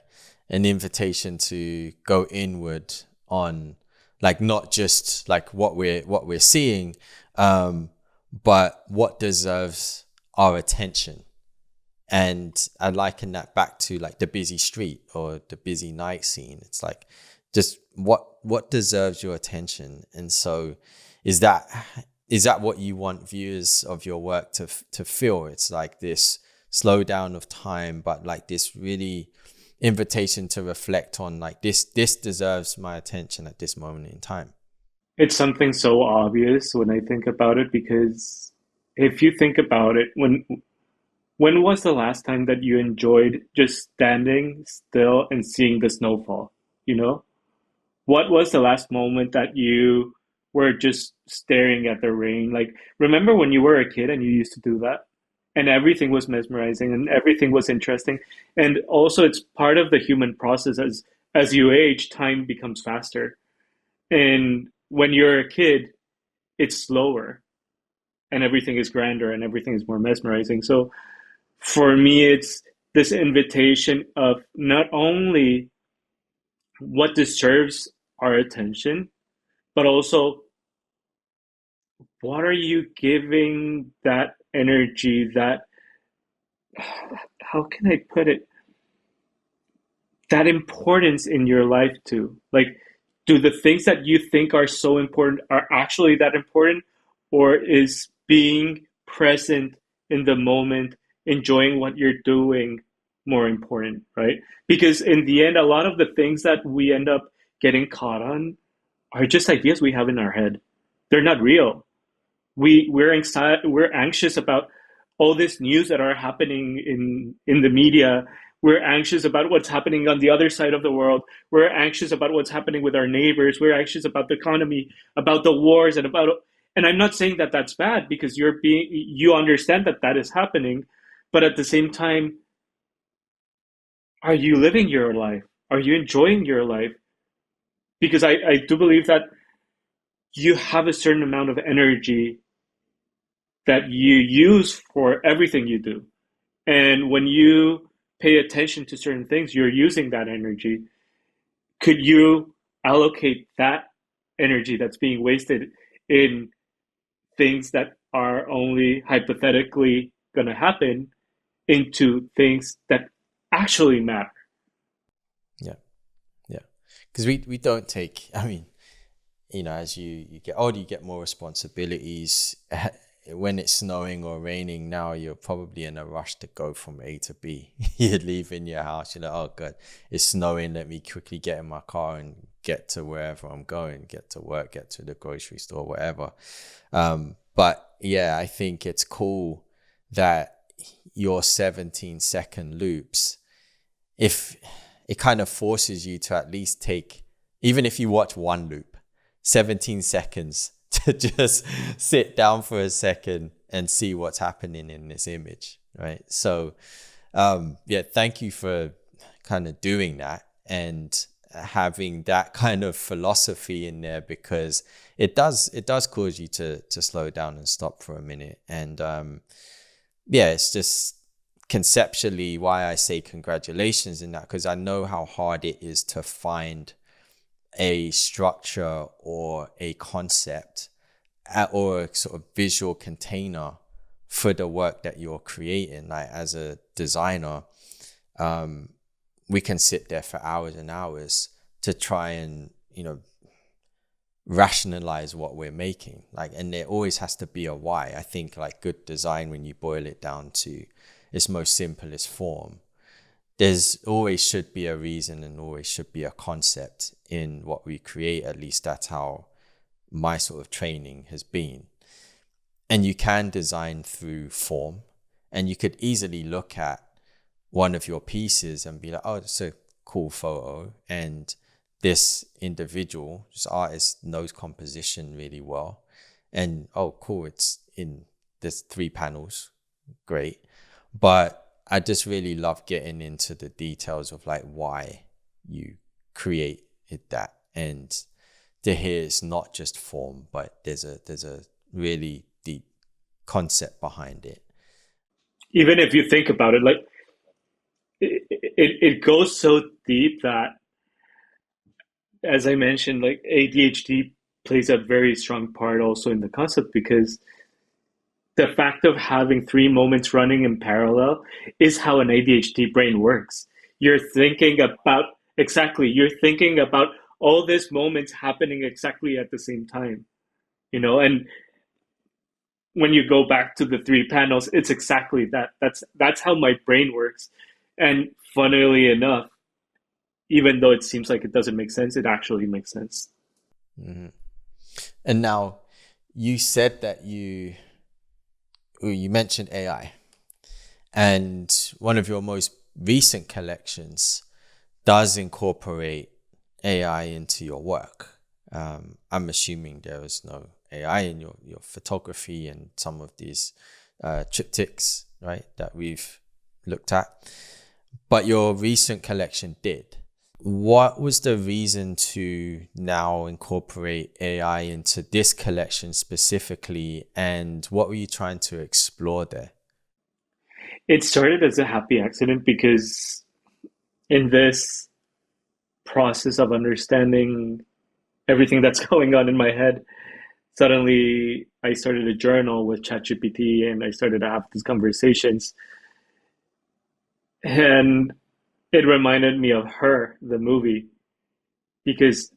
An invitation to go inward on, like, not just like what we're seeing, but what deserves our attention. And I liken that back to like the busy street or the busy night scene. It's like just what deserves your attention. And so is that what you want viewers of your work to feel? It's like this slowdown of time, but like this really invitation to reflect on, like, this deserves my attention at this moment in time. It's something so obvious when I think about it because if you think about it, when was the last time that you enjoyed just standing still and seeing the snowfall? You know? What was the last moment that you were just staring at the rain? Like, remember when you were a kid and you used to do that? And everything was mesmerizing and everything was interesting. And also, it's part of the human process. As you age, time becomes faster. And when you're a kid, it's slower and everything is grander and everything is more mesmerizing. So for me, it's this invitation of not only what deserves our attention, but also what are you giving that energy, that, how can I put it, that importance in your life to? Like, do the things that you think are so important are actually that important? Or is being present in the moment, enjoying what you're doing, more important, right? Because in the end, a lot of the things that we end up getting caught on are just ideas we have in our head. They're not real. We're anxious about all this news that are happening in the media. We're anxious about what's happening on the other side of the world. We're anxious about what's happening with our neighbors. We're anxious about the economy, about the wars, and I'm not saying that that's bad because you understand that that is happening, but at the same time, are you living your life? Are you enjoying your life? Because I do believe that you have a certain amount of energy that you use for everything you do. And when you pay attention to certain things, you're using that energy. Could you allocate that energy that's being wasted in things that are only hypothetically going to happen into things that actually matter? Yeah. Yeah. Because we don't take, I mean, as you get older, you get more responsibilities. When it's snowing or raining now, you're probably in a rush to go from A to B. You're leaving your house, you're like, oh God, it's snowing. Let me quickly get in my car and get to wherever I'm going, get to work, get to the grocery store, whatever. But yeah, I think it's cool that your 17-second loops, if it kind of forces you to at least take, even if you watch one loop, 17 seconds to just sit down for a second and see what's happening in this image, right? So, yeah, thank you for kind of doing that and having that kind of philosophy in there, because it does cause you to slow down and stop for a minute. And yeah, it's just conceptually why I say congratulations in that, because I know how hard it is to find a structure or a concept or a sort of visual container for the work that you're creating. Like as a designer, we can sit there for hours and hours to try and, rationalize what we're making. Like, and there always has to be a why. I think like good design, when you boil it down to its most simplest form, there's always should be a reason and always should be a concept in what we create. At least that's how my sort of training has been. And you can design through form, and you could easily look at one of your pieces and be like, oh, that's a cool photo. And this individual, this artist, knows composition really well. And oh, cool, it's in there's 3 panels. Great. But I just really love getting into the details of like why you created that, and to hear it's not just form, but there's a really deep concept behind it. Even if you think about it, like it goes so deep that, as I mentioned, like ADHD plays a very strong part also in the concept, because the fact of having 3 moments running in parallel is how an ADHD brain works. You're thinking about you're thinking about all these moments happening exactly at the same time, and when you go back to the 3 panels, it's exactly that. That's how my brain works. And funnily enough, even though it seems like it doesn't make sense, it actually makes sense. Mm-hmm. And now you said that you mentioned AI, and one of your most recent collections does incorporate AI into your work. I'm assuming there is no AI in your photography and some of these triptychs, right, that we've looked at. But your recent collection did. What was the reason to now incorporate AI into this collection specifically, and what were you trying to explore there? It started as a happy accident because in this process of understanding everything that's going on in my head, suddenly I started a journal with ChatGPT and I started to have these conversations. And it reminded me of Her, the movie, because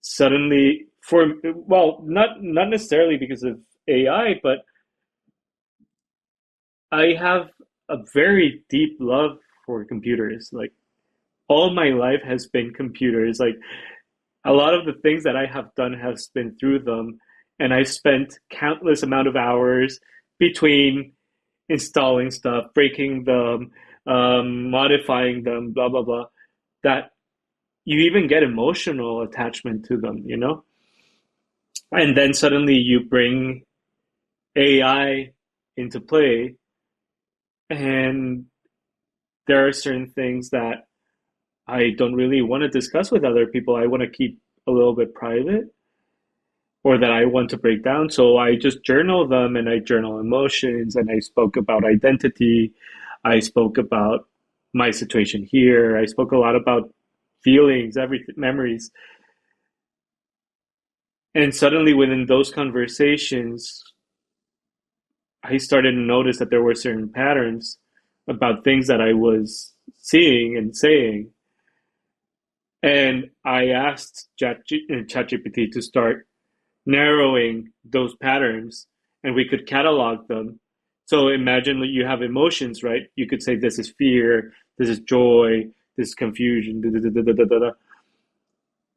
suddenly, not necessarily because of AI, but I have a very deep love for computers. Like all my life has been computers. Like a lot of the things that I have done has been through them, and I've spent countless amount of hours between installing stuff, breaking them, modifying them, blah blah blah. That you even get emotional attachment to them. And then suddenly you bring AI into play, and there are certain things that I don't really want to discuss with other people. I want to keep a little bit private, or that I want to break down. So I just journal them, and I journal emotions, and I spoke about identity. I spoke about my situation here. I spoke a lot about feelings, everything, memories. And suddenly within those conversations, I started to notice that there were certain patterns about things that I was seeing and saying. And I asked ChatGPT to start narrowing those patterns and we could catalog them. So imagine that you have emotions, right? You could say this is fear, this is joy, this is confusion. Da, da, da, da, da, da, da.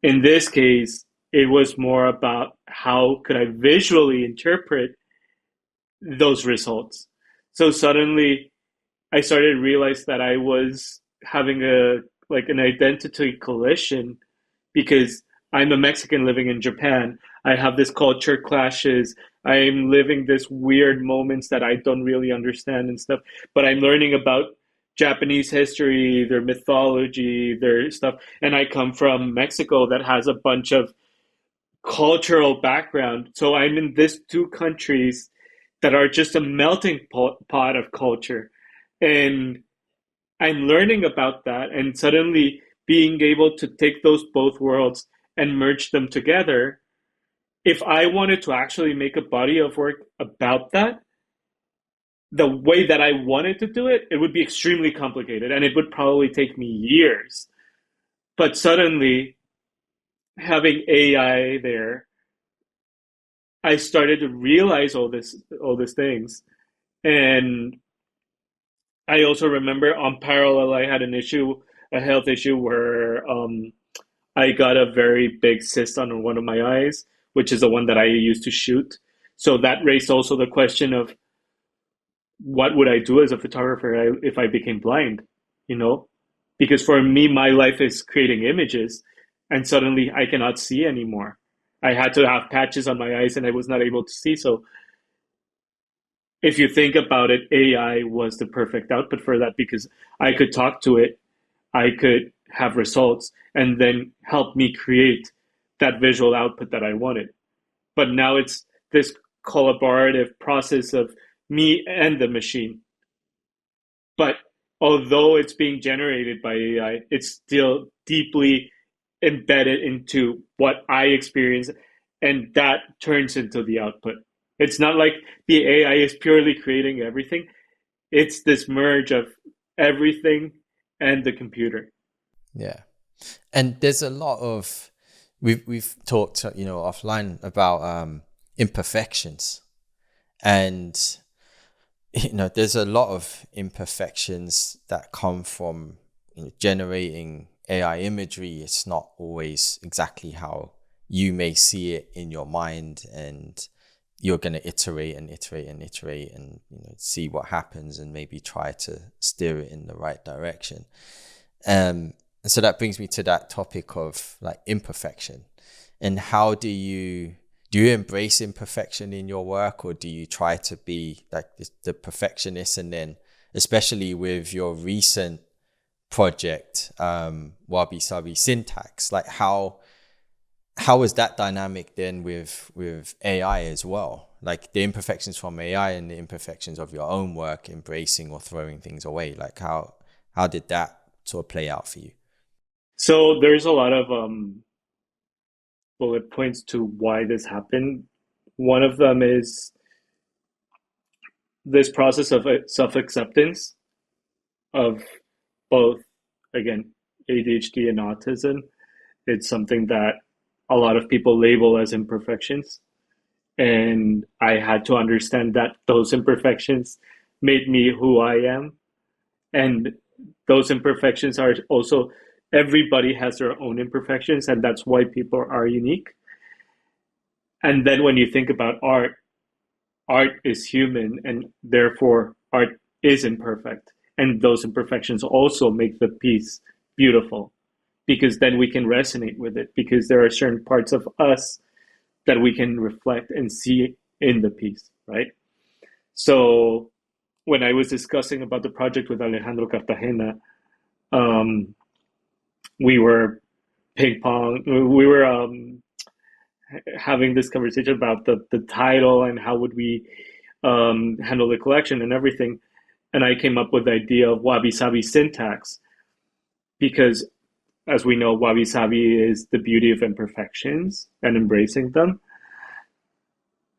In this case, it was more about how could I visually interpret those results. So suddenly I started to realize that I was having a like an identity collision because I'm a Mexican living in Japan. I have this culture clashes. I'm living this weird moments that I don't really understand and stuff. But I'm learning about Japanese history, their mythology, their stuff. And I come from Mexico that has a bunch of cultural background. So I'm in these two countries that are just a melting pot of culture. And I'm learning about that and suddenly being able to take those both worlds and merge them together. If I wanted to actually make a body of work about that, the way that I wanted to do it, it would be extremely complicated and it would probably take me years. But suddenly, having AI there, I started to realize all these things. And I also remember on parallel, I had a health issue where I got a very big cyst on one of my eyes, which is the one that I used to shoot. So that raised also the question of what would I do as a photographer if I became blind, you know? Because for me, my life is creating images and suddenly I cannot see anymore. I had to have patches on my eyes and I was not able to see. So if you think about it, AI was the perfect output for that because I could talk to it, I could have results, and then help me create that visual output that I wanted. But now it's this collaborative process of me and the machine. But although it's being generated by AI, it's still deeply embedded into what I experience, and that turns into the output. It's not like the AI is purely creating everything. It's this merge of everything and the computer. Yeah. And there's a lot of we've talked, offline about imperfections. And there's a lot of imperfections that come from generating AI imagery. It's not always exactly how you may see it in your mind, and you're going to iterate and iterate and iterate and see what happens and maybe try to steer it in the right direction. And so that brings me to that topic of like imperfection. And how do you embrace imperfection in your work, or do you try to be like the perfectionist? And then especially with your recent project, Wabi Sabi Syntax, like how is that dynamic then with AI as well? Like the imperfections from AI and the imperfections of your own work, embracing or throwing things away. Like how did that sort of play out for you? So there's a lot of bullet points to why this happened. One of them is this process of self acceptance of both, again, ADHD and autism. It's something that a lot of people label as imperfections. And I had to understand that those imperfections made me who I am. And those imperfections are also, everybody has their own imperfections, and that's why people are unique. And then when you think about art, art is human, and therefore art is imperfect. And those imperfections also make the piece beautiful because then we can resonate with it because there are certain parts of us that we can reflect and see in the piece, right? So when I was discussing about the project with Alejandro Cartagena, um, we were we were having this conversation about the title and how would we handle the collection and everything. And I came up with the idea of wabi-sabi syntax because, as we know, wabi-sabi is the beauty of imperfections and embracing them.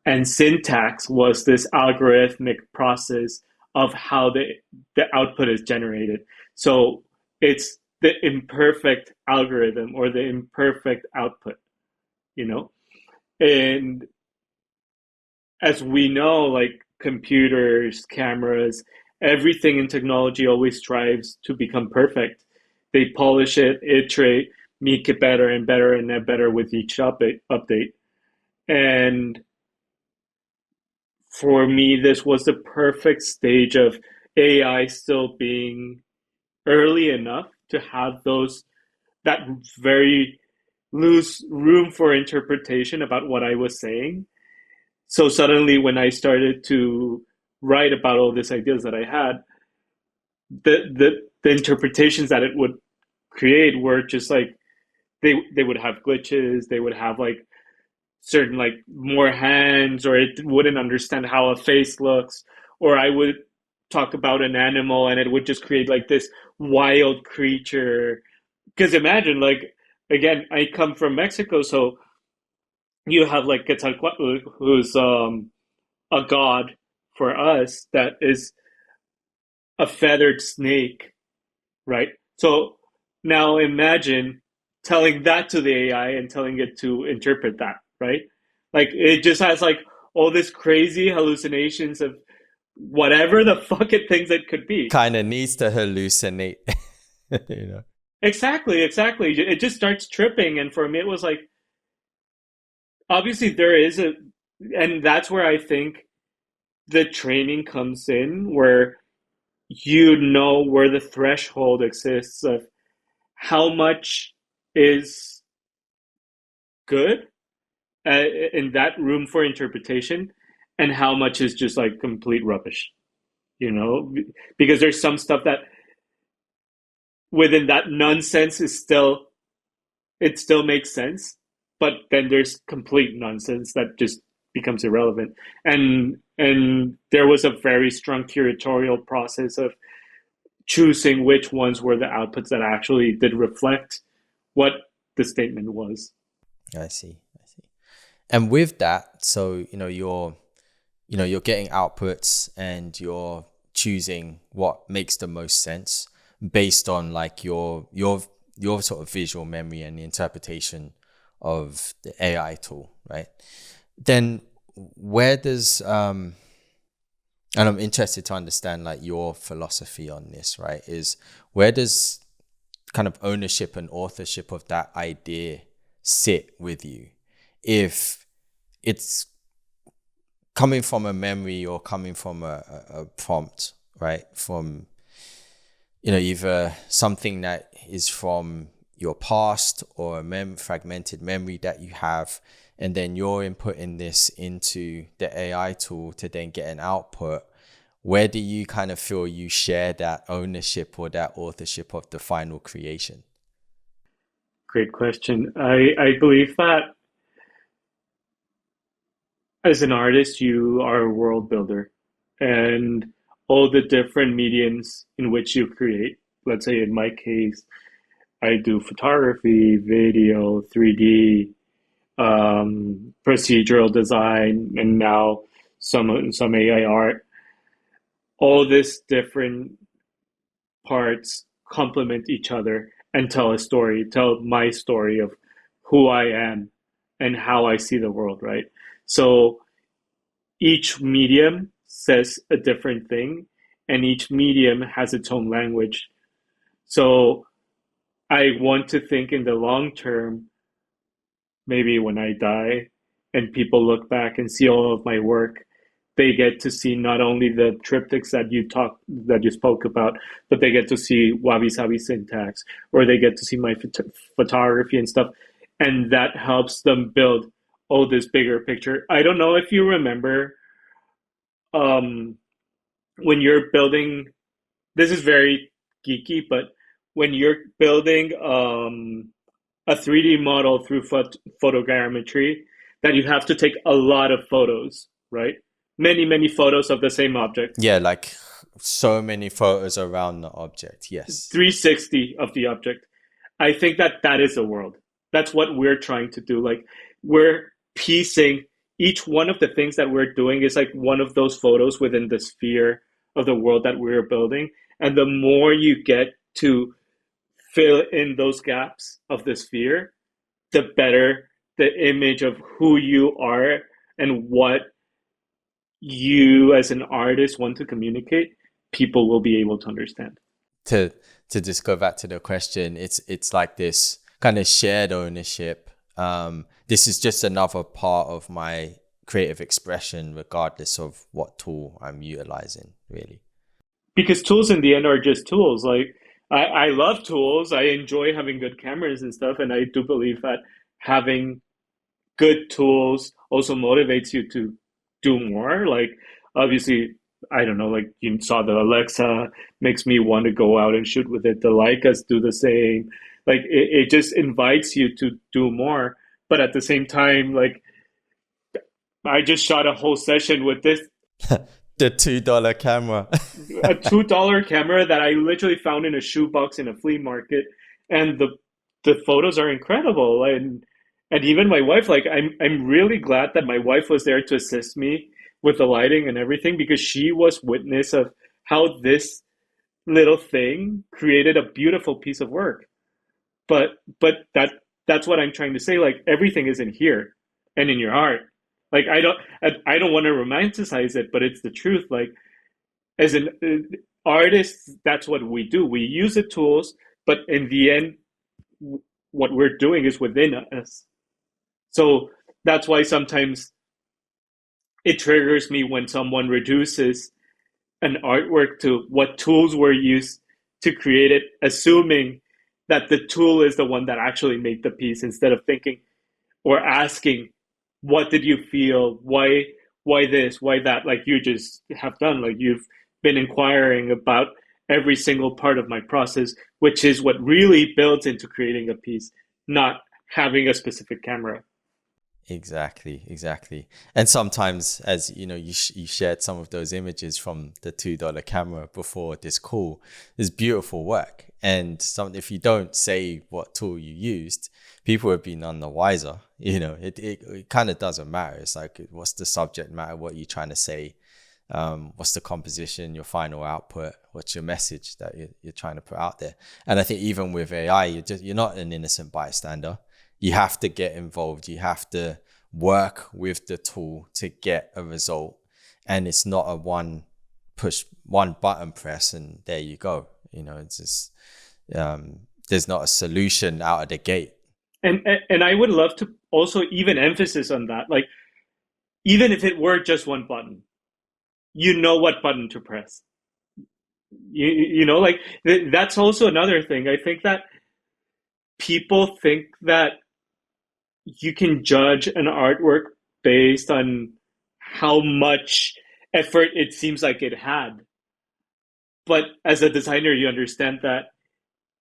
And syntax was this algorithmic process of how the output is generated. So it's the imperfect algorithm or the imperfect output, you know? And as we know, like computers, cameras, everything in technology always strives to become perfect. They polish it, iterate, make it better and better and better with each update. And for me, this was the perfect stage of AI still being early enough to have that very loose room for interpretation about what I was saying. So suddenly, when I started to write about all these ideas that I had, the interpretations that it would create were just like they would have glitches, they would have like certain like more hands, or it wouldn't understand how a face looks, or I would talk about an animal and it would just create like this wild creature. Because imagine, like, again, I come from Mexico, so you have like Quetzalcoatl, who's a god for us, that is a feathered snake, right? So now imagine telling that to the AI and telling it to interpret that, right? Like it just has like all this crazy hallucinations of whatever the fuck it thinks it could be. Kind of needs to hallucinate, you know. Exactly, exactly. It just starts tripping. And for me, it was like, obviously, and that's where I think the training comes in, where you know where the threshold exists of how much is good in that room for interpretation and how much is just like complete rubbish, you know? Because there's some stuff that within that nonsense it still makes sense, but then there's complete nonsense that just becomes irrelevant. And there was a very strong curatorial process of choosing which ones were the outputs that actually did reflect what the statement was. I see. I see. And with that, so you're getting outputs and you're choosing what makes the most sense based on like your sort of visual memory and the interpretation of the AI tool, right? Then where does and I'm interested to understand like your philosophy on this, right? Is where does kind of ownership and authorship of that idea sit with you? If it's coming from a memory or coming from a prompt, right? From, either something that is from your past or a fragmented memory that you have, and then you're inputting this into the AI tool to then get an output. Where do you kind of feel you share that ownership or that authorship of the final creation? Great question. I believe that as an artist, you are a world builder, and all the different mediums in which you create. Let's say in my case, I do photography, video, 3D, procedural design, and now some AI art. All these different parts complement each other and tell a story, tell my story of who I am and how I see the world, right? So each medium says a different thing, and each medium has its own language. So I want to think in the long term, maybe when I die and people look back and see all of my work, they get to see not only the triptychs that you spoke about, but they get to see wabi sabi syntax, or they get to see my photography and stuff, and that helps them build this bigger picture. I don't know if you remember, um, when you're building. This is very geeky, but when you're building a 3D model through photogrammetry, that you have to take a lot of photos, right? Many, many photos of the same object. Yeah, like so many photos around the object. Yes. 360 of the object. I think that is the world. That's what we're trying to do. Like, we're piecing each one of the things that we're doing is like one of those photos within the sphere of the world that we're building. And the more you get to fill in those gaps of the sphere, the better the image of who you are and what you as an artist want to communicate, people will be able to understand. To just go back to the question, it's like this kind of shared ownership. This is just another part of my creative expression, regardless of what tool I'm utilizing, really. Because tools in the end are just tools. Like, I love tools. I enjoy having good cameras and stuff. And I do believe that having good tools also motivates you to do more. Like, obviously, I don't know, like you saw the Alexa makes me want to go out and shoot with it. The Leicas do the same. Like, it just invites you to do more. But at the same time, like, I just shot a whole session with this The $2 camera. a $2 camera that I literally found in a shoebox in a flea market, and the photos are incredible. And even my wife, like, I'm really glad that my wife was there to assist me with the lighting and everything, because she was witness of how this little thing created a beautiful piece of work. But that's what I'm trying to say. Like, everything is in here and in your heart. Like, I don't want to romanticize it, but it's the truth. Like, as an artist, that's what we do. We use the tools, but in the end, what we're doing is within us. So that's why sometimes it triggers me when someone reduces an artwork to what tools were used to create it, assuming that the tool is the one that actually made the piece, instead of thinking or asking, what did you feel? Why this? Why that? Like you just have done. Like, you've been inquiring about every single part of my process, which is what really builds into creating a piece, not having a specific camera. Exactly. And sometimes, as you know, you shared some of those images from the $2 camera before this call. It's beautiful work. And if you don't say what tool you used, people have been none the wiser. You know, it kind of doesn't matter. It's like, what's the subject matter? What are you trying to say? What's the composition, your final output? What's your message that you're trying to put out there? And I think even with AI, you're not an innocent bystander. You have to get involved. You have to work with the tool to get a result. And it's not a one button press and there you go. You know, it's just, there's not a solution out of the gate. And I would love to also even emphasis on that. Like, even if it were just one button, you know what button to press. You know, like, that's also another thing. I think that people think that you can judge an artwork based on how much effort it seems like it had. But as a designer, you understand that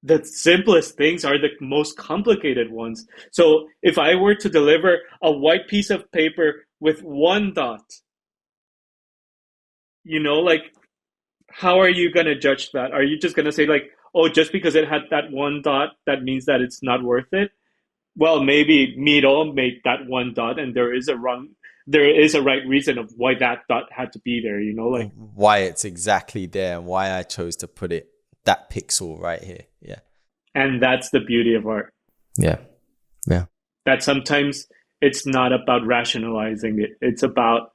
the simplest things are the most complicated ones. So if I were to deliver a white piece of paper with one dot, you know, like, how are you going to judge that? Are you just going to say, like, oh, just because it had that one dot, that means that it's not worth it? Well, maybe Miro made that one dot, and there is a right reason of why that dot had to be there, you know, like why it's exactly there and why I chose to put it that pixel right here. Yeah. And that's the beauty of art. Yeah. That sometimes it's not about rationalizing it. It's about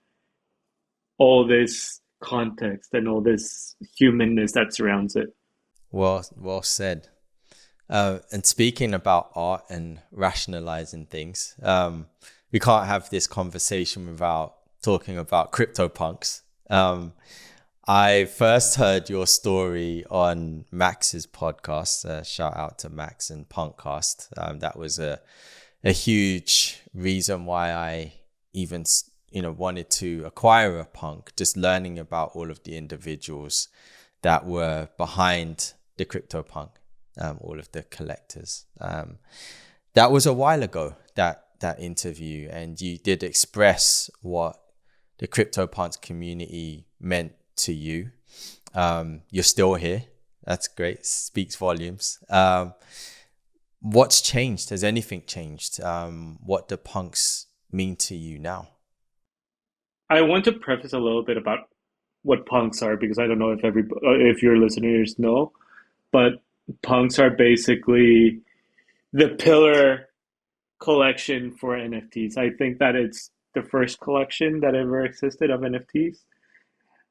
all this context and all this humanness that surrounds it. Well said. And speaking about art and rationalizing things, we can't have this conversation without talking about CryptoPunks. I first heard your story on Max's podcast. Shout out to Max and Punkcast. That was a huge reason why I even wanted to acquire a punk. Just learning about all of the individuals that were behind the CryptoPunk. All of the collectors. That was a while ago, that interview, and you did express what the CryptoPunks community meant to you. You're still here. That's great. Speaks volumes. What's changed? Has anything changed? What do punks mean to you now? I want to preface a little bit about what punks are because I don't know if your listeners know, but punks are basically the pillar collection for NFTs. I think that it's the first collection that ever existed of NFTs,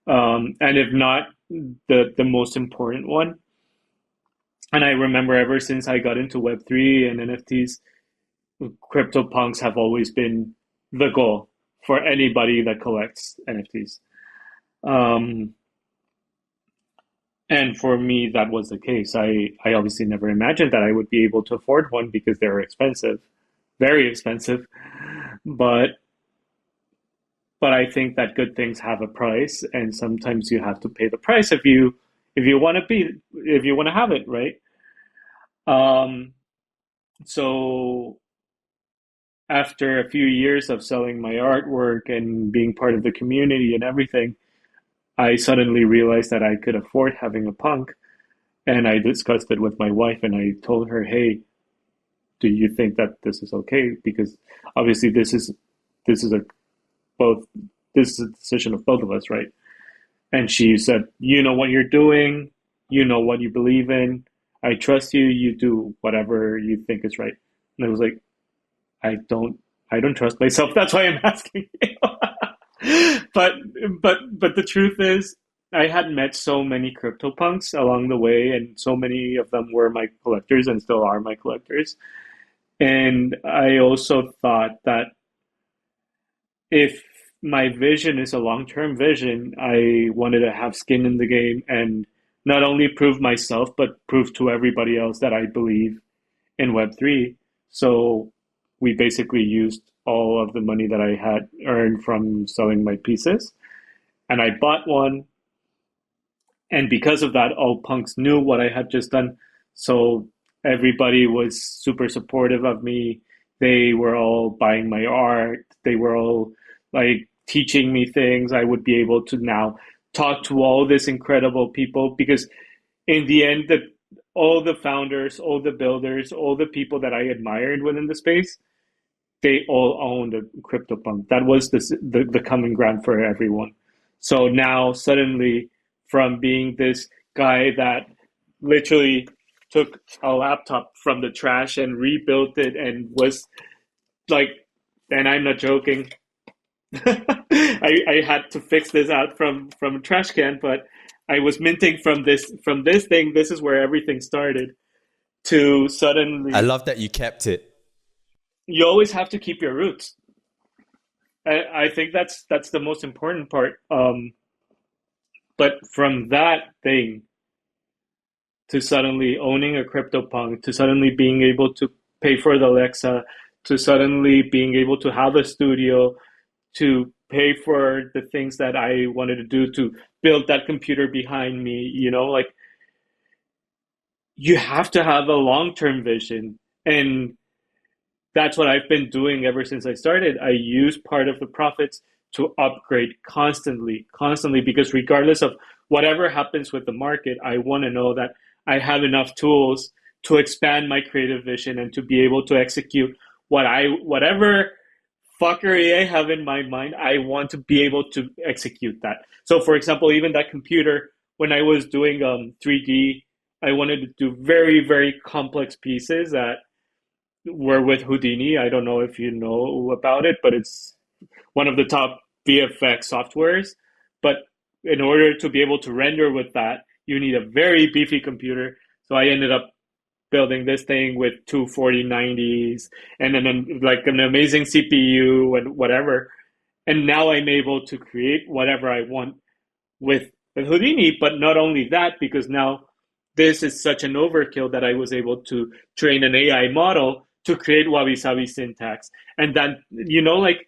and if not, the most important one. And I remember ever since I got into Web3 and NFTs, CryptoPunks have always been the goal for anybody that collects NFTs. Um, and for me, that was the case. I obviously never imagined that I would be able to afford one because they're expensive, very expensive. But but I think that good things have a price, and sometimes you have to pay the price if you want to be if you want to have it, right? Um, so after a few years of selling my artwork and being part of the community and everything, I suddenly realized that I could afford having a punk. And I discussed it with my wife and I told her, hey, do you think that this is okay? Because obviously this is a both this is a decision of both of us, right? And she said, you know what you're doing, you know what you believe in. I trust you, you do whatever you think is right. And I was like, I don't I don't trust myself. That's why I'm asking you. but but the truth is I had met so many CryptoPunks along the way and so many of them were my collectors and still are my collectors. And I also thought that if my vision is a long-term vision, I wanted to have skin in the game and not only prove myself but prove to everybody else that I believe in Web3. So we basically used all of the money that I had earned from selling my pieces. And I bought one. And because of that, all punks knew what I had just done. So everybody was super supportive of me. They were all buying my art. They were all like teaching me things. I would be able to now talk to all these incredible people because in the end, all the founders, all the builders, all the people that I admired within the space, they all owned a CryptoPunk. That was the common ground for everyone. So now suddenly, from being this guy that literally took a laptop from the trash and rebuilt it and was like, and I'm not joking, I had to fix this out from a trash can, but I was minting from this thing. This is where everything started. To I suddenly, love that you kept it. you always have to keep your roots. I think that's the most important part. But from that thing to suddenly owning a CryptoPunk, to suddenly being able to pay for the Alexa, to suddenly being able to have a studio, to pay for the things that I wanted to do, to build that computer behind me, like you have to have a long-term vision. And that's what I've been doing ever since I started. I use part of the profits to upgrade constantly, constantly, because regardless of whatever happens with the market, I want to know that I have enough tools to expand my creative vision and to be able to execute whatever fuckery I have in my mind, I want to be able to execute that. So for example, even that computer, when I was doing 3D, I wanted to do very, very complex pieces that were with Houdini. I don't know if you know about it, but it's one of the top VFX softwares. But in order to be able to render with that, you need a very beefy computer. So I ended up building this thing with two 4090s and then like an amazing CPU and whatever. And now I'm able to create whatever I want with Houdini. But not only that, because now this is such an overkill that I was able to train an AI model to create wabi sabi syntax. And then, like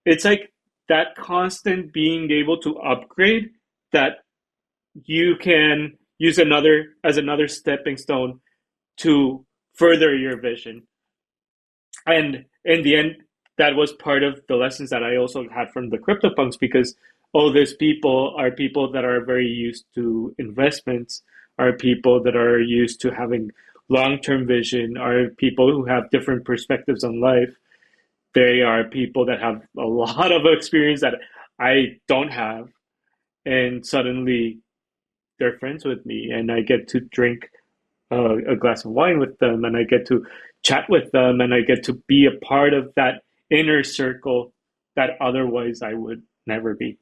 it's like that constant being able to upgrade that you can use another stepping stone to further your vision. And in the end, that was part of the lessons that I also had from the CryptoPunks because oldest people are people that are very used to investments, are people that are used to having long-term vision, are people who have different perspectives on life. They are people that have a lot of experience that I don't have, and suddenly they're friends with me, and I get to drink a glass of wine with them, and I get to chat with them, and I get to be a part of that inner circle that otherwise I would never be.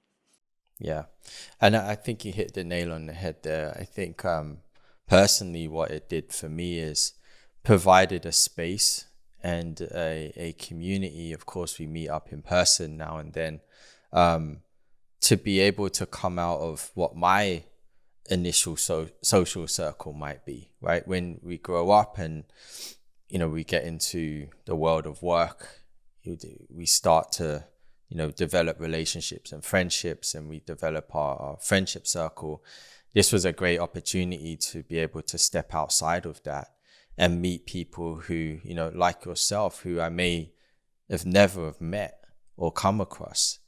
Yeah. And I think you hit the nail on the head there. I think personally, what it did for me is provided a space and a community. Of course, we meet up in person now and then, to be able to come out of what my initial social circle might be, right? When we grow up and, we get into the world of work, we start to, develop relationships and friendships, and we develop our friendship circle. This was a great opportunity to be able to step outside of that and meet people who, like yourself, who I may have never have met or come across.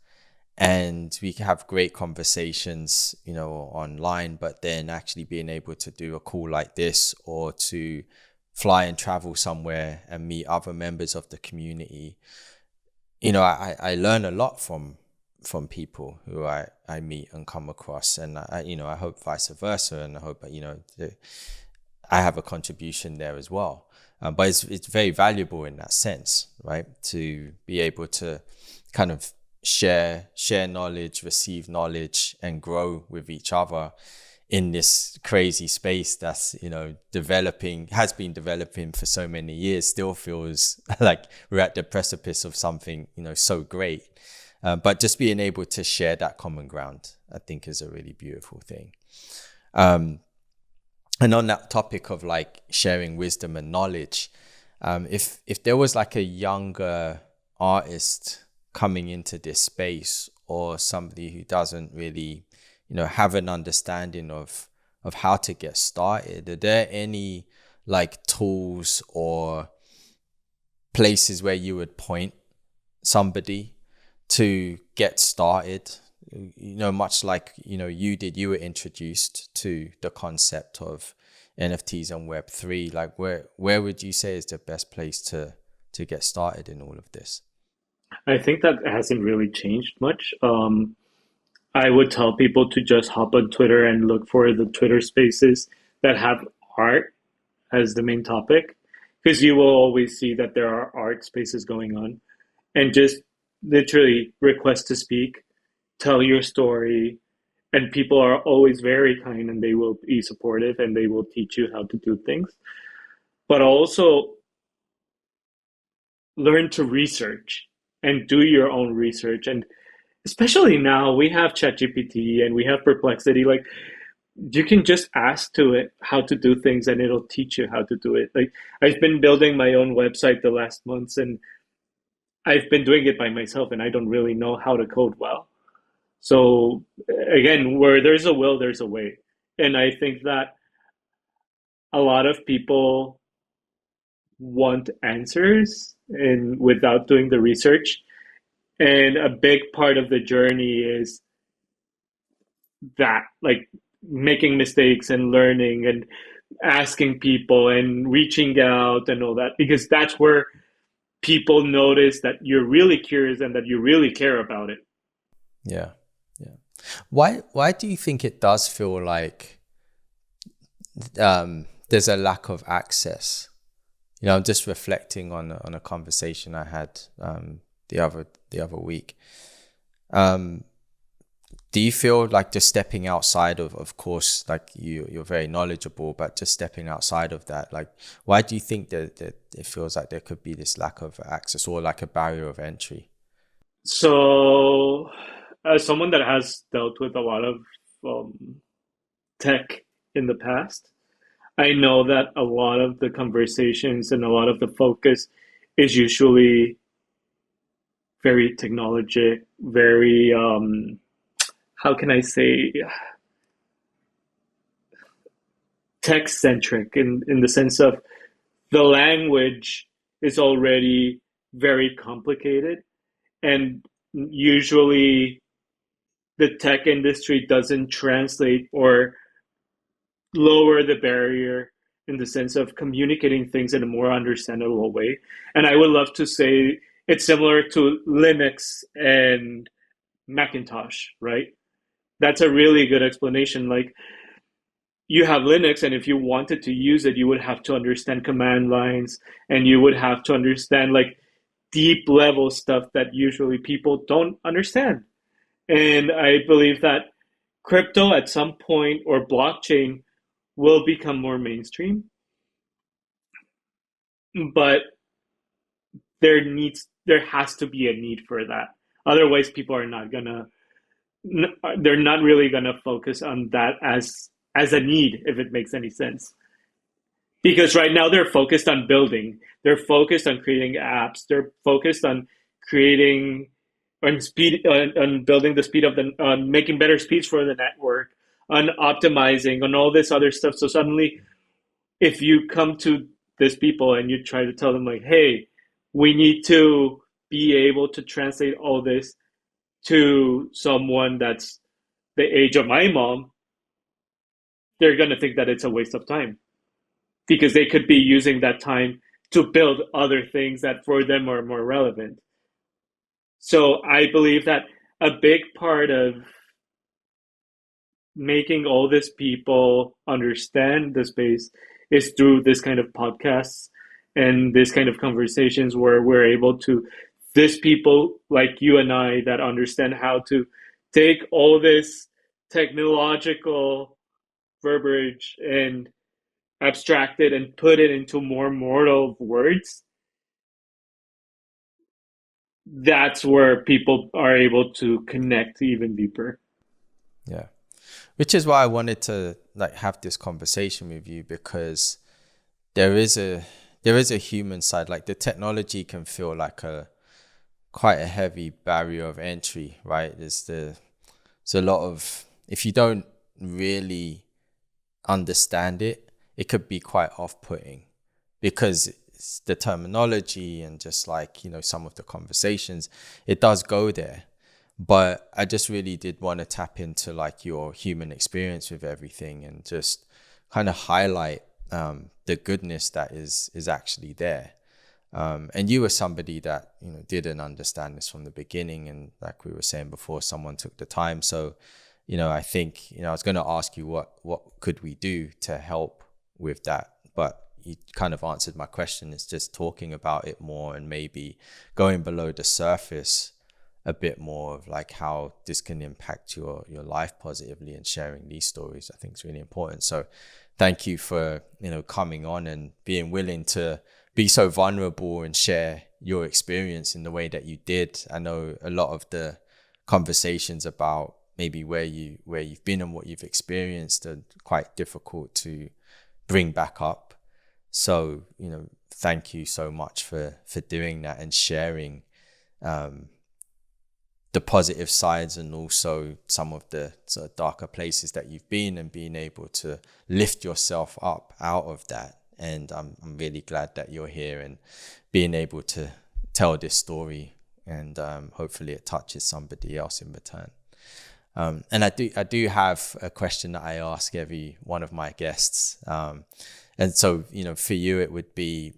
And we can have great conversations, online, but then actually being able to do a call like this, or to fly and travel somewhere and meet other members of the community. I learn a lot from people who I meet and come across, and I hope vice versa, and I hope I have a contribution there as well. But it's very valuable in that sense, right? To be able to kind of share knowledge, receive knowledge, and grow with each other in this crazy space that's has been developing for so many years. Still feels like we're at the precipice of something so great, but just being able to share that common ground, I think, is a really beautiful thing. And on that topic of like sharing wisdom and knowledge, if there was like a younger artist coming into this space, or somebody who doesn't really have an understanding of how to get started, are there any like tools or places where you would point somebody to get started? Much like you were introduced to the concept of NFTs and Web3. Like where would you say is the best place to get started in all of this? I think that hasn't really changed much. I would tell people to just hop on Twitter and look for the Twitter spaces that have art as the main topic, because you will always see that there are art spaces going on, and just literally request to speak, tell your story, and people are always very kind, and they will be supportive, and they will teach you how to do things. But also learn to research and do your own research. And especially now we have ChatGPT and we have Perplexity. Like, you can just ask to it how to do things, and it'll teach you how to do it. Like, I've been building my own website the last months, and I've been doing it by myself, and I don't really know how to code well. So again, where there's a will, there's a way. And I think that a lot of people want answers and without doing the research. And a big part of the journey is that, like, making mistakes and learning and asking people and reaching out and all that, because that's where people notice that you're really curious and that you really care about it. Yeah. Yeah. Why do you think it does feel like there's a lack of access? I'm just reflecting on a conversation I had the other week. Do you feel like just stepping outside of course, like you're very knowledgeable, but just stepping outside of that, like, why do you think that it feels like there could be this lack of access, or like a barrier of entry? So, as someone that has dealt with a lot of tech in the past, I know that a lot of the conversations and a lot of the focus is usually very technologic, very, how can I say, tech centric, in the sense of the language is already very complicated. And usually the tech industry doesn't translate or lower the barrier in the sense of communicating things in a more understandable way. And I would love to say it's similar to Linux and Macintosh, right? That's a really good explanation. Like, you have Linux, and if you wanted to use it, you would have to understand command lines, and you would have to understand like deep level stuff that usually people don't understand. And I believe that crypto at some point, or blockchain, will become more mainstream, but there has to be a need for that. Otherwise, people are not gonna they're not really gonna focus on that as a need, if it makes any sense. Because right now they're focused on building, they're focused on creating apps, they're focused on creating on building the speed of the on making better speeds for the network, on optimizing, on all this other stuff. So suddenly, if you come to these people and you try to tell them like, hey, we need to be able to translate all this to someone that's the age of my mom, they're going to think that it's a waste of time, because they could be using that time to build other things that for them are more relevant. So I believe that a big part of making all these people understand the space is through this kind of podcasts and this kind of conversations where we're able to, this people like you and I that understand how to take all this technological verbiage and abstract it and put it into more mortal words. That's where people are able to connect even deeper. Yeah. Which is why I wanted to like have this conversation with you, because there is a human side. Like the technology can feel like a quite a heavy barrier of entry, right? There's a lot of, if you don't really understand it, it could be quite off-putting, because it's the terminology and just like, you know, some of the conversations, it does go there. But I just really did want to tap into like your human experience with everything and just kind of highlight the goodness that is actually there. And you were somebody that, you know, didn't understand this from the beginning. And like we were saying before, someone took the time. So, you know, I think, you know, I was going to ask you what could we do to help with that? But you kind of answered my question. It's just talking about it more and maybe going below the surface a bit more of like how this can impact your life positively, and sharing these stories, I think is really important. So thank you for, you know, coming on and being willing to be so vulnerable and share your experience in the way that you did. I know a lot of the conversations about maybe where you've been and what you've experienced are quite difficult to bring back up. So, you know, thank you so much for doing that and sharing the positive sides and also some of the sort of darker places that you've been, and being able to lift yourself up out of that. And I'm really glad that you're here and being able to tell this story, and hopefully it touches somebody else in return. And I do have a question that I ask every one of my guests. And so, you know, for you, it would be,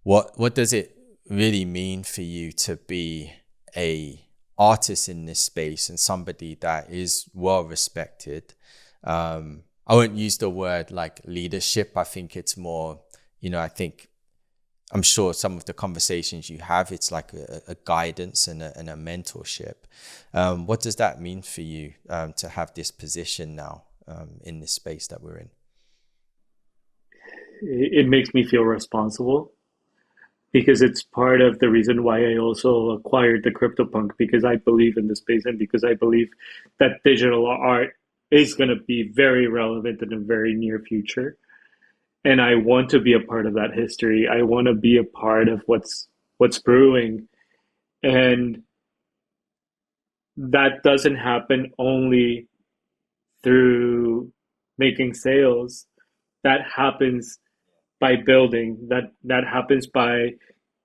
what does it really mean for you to be a artist in this space and somebody that is well respected? I won't use the word like leadership. I think it's more, you know, I'm sure some of the conversations you have, it's like a guidance and a mentorship. What does that mean for you to have this position now in this space that we're in? It makes me feel responsible, because it's part of the reason why I also acquired the CryptoPunk, because I believe in the space and because I believe that digital art is going to be very relevant in the very near future. And I want to be a part of that history. I want to be a part of what's brewing. And that doesn't happen only through making sales. That happens by building. That happens by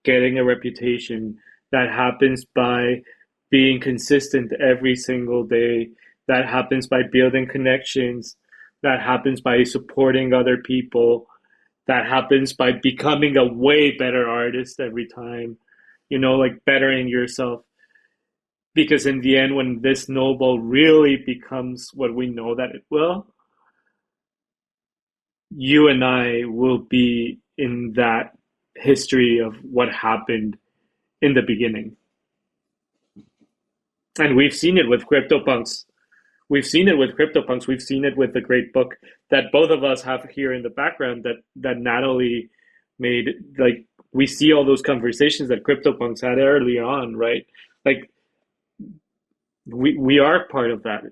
getting a reputation. That happens by being consistent every single day. That happens by building connections. That happens by supporting other people. That happens by becoming a way better artist every time, like bettering yourself. Because in the end, when this snowball really becomes what we know that it will, you and I will be in that history of what happened in the beginning. And we've seen it with CryptoPunks. We've seen it with CryptoPunks. We've seen it with the great book that both of us have here in the background that Natalie made. Like, we see all those conversations that CryptoPunks had early on, right? Like, we are part of that.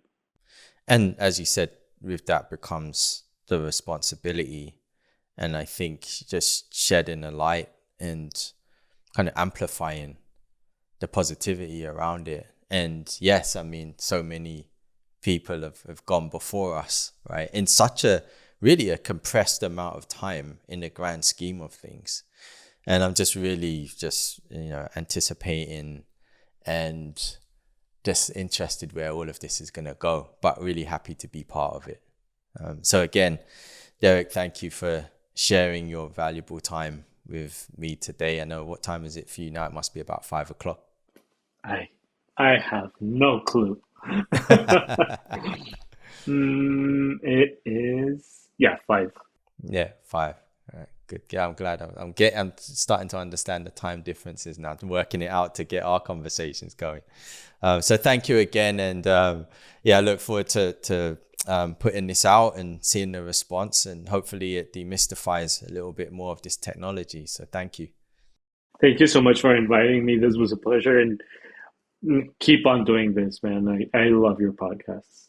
And as you said, with that becomes the responsibility. And I think just shedding a light and kind of amplifying the positivity around it. And yes, I mean, so many people have gone before us, right? In such a really a compressed amount of time in the grand scheme of things. And I'm just really anticipating and just interested where all of this is going to go, but really happy to be part of it. So again, Derech, thank you for sharing your valuable time with me today. I know, what time is it for you now? It must be about 5 o'clock. I have no clue. It is, yeah, 5. Yeah, 5. All right, good. Yeah, I'm glad. I'm starting to understand the time differences now. I'm working it out to get our conversations going. So thank you again, and I look forward to putting this out and seeing the response, and hopefully it demystifies a little bit more of this technology. So thank you. Thank you so much for inviting me. This was a pleasure, and keep on doing this, man. I love your podcasts.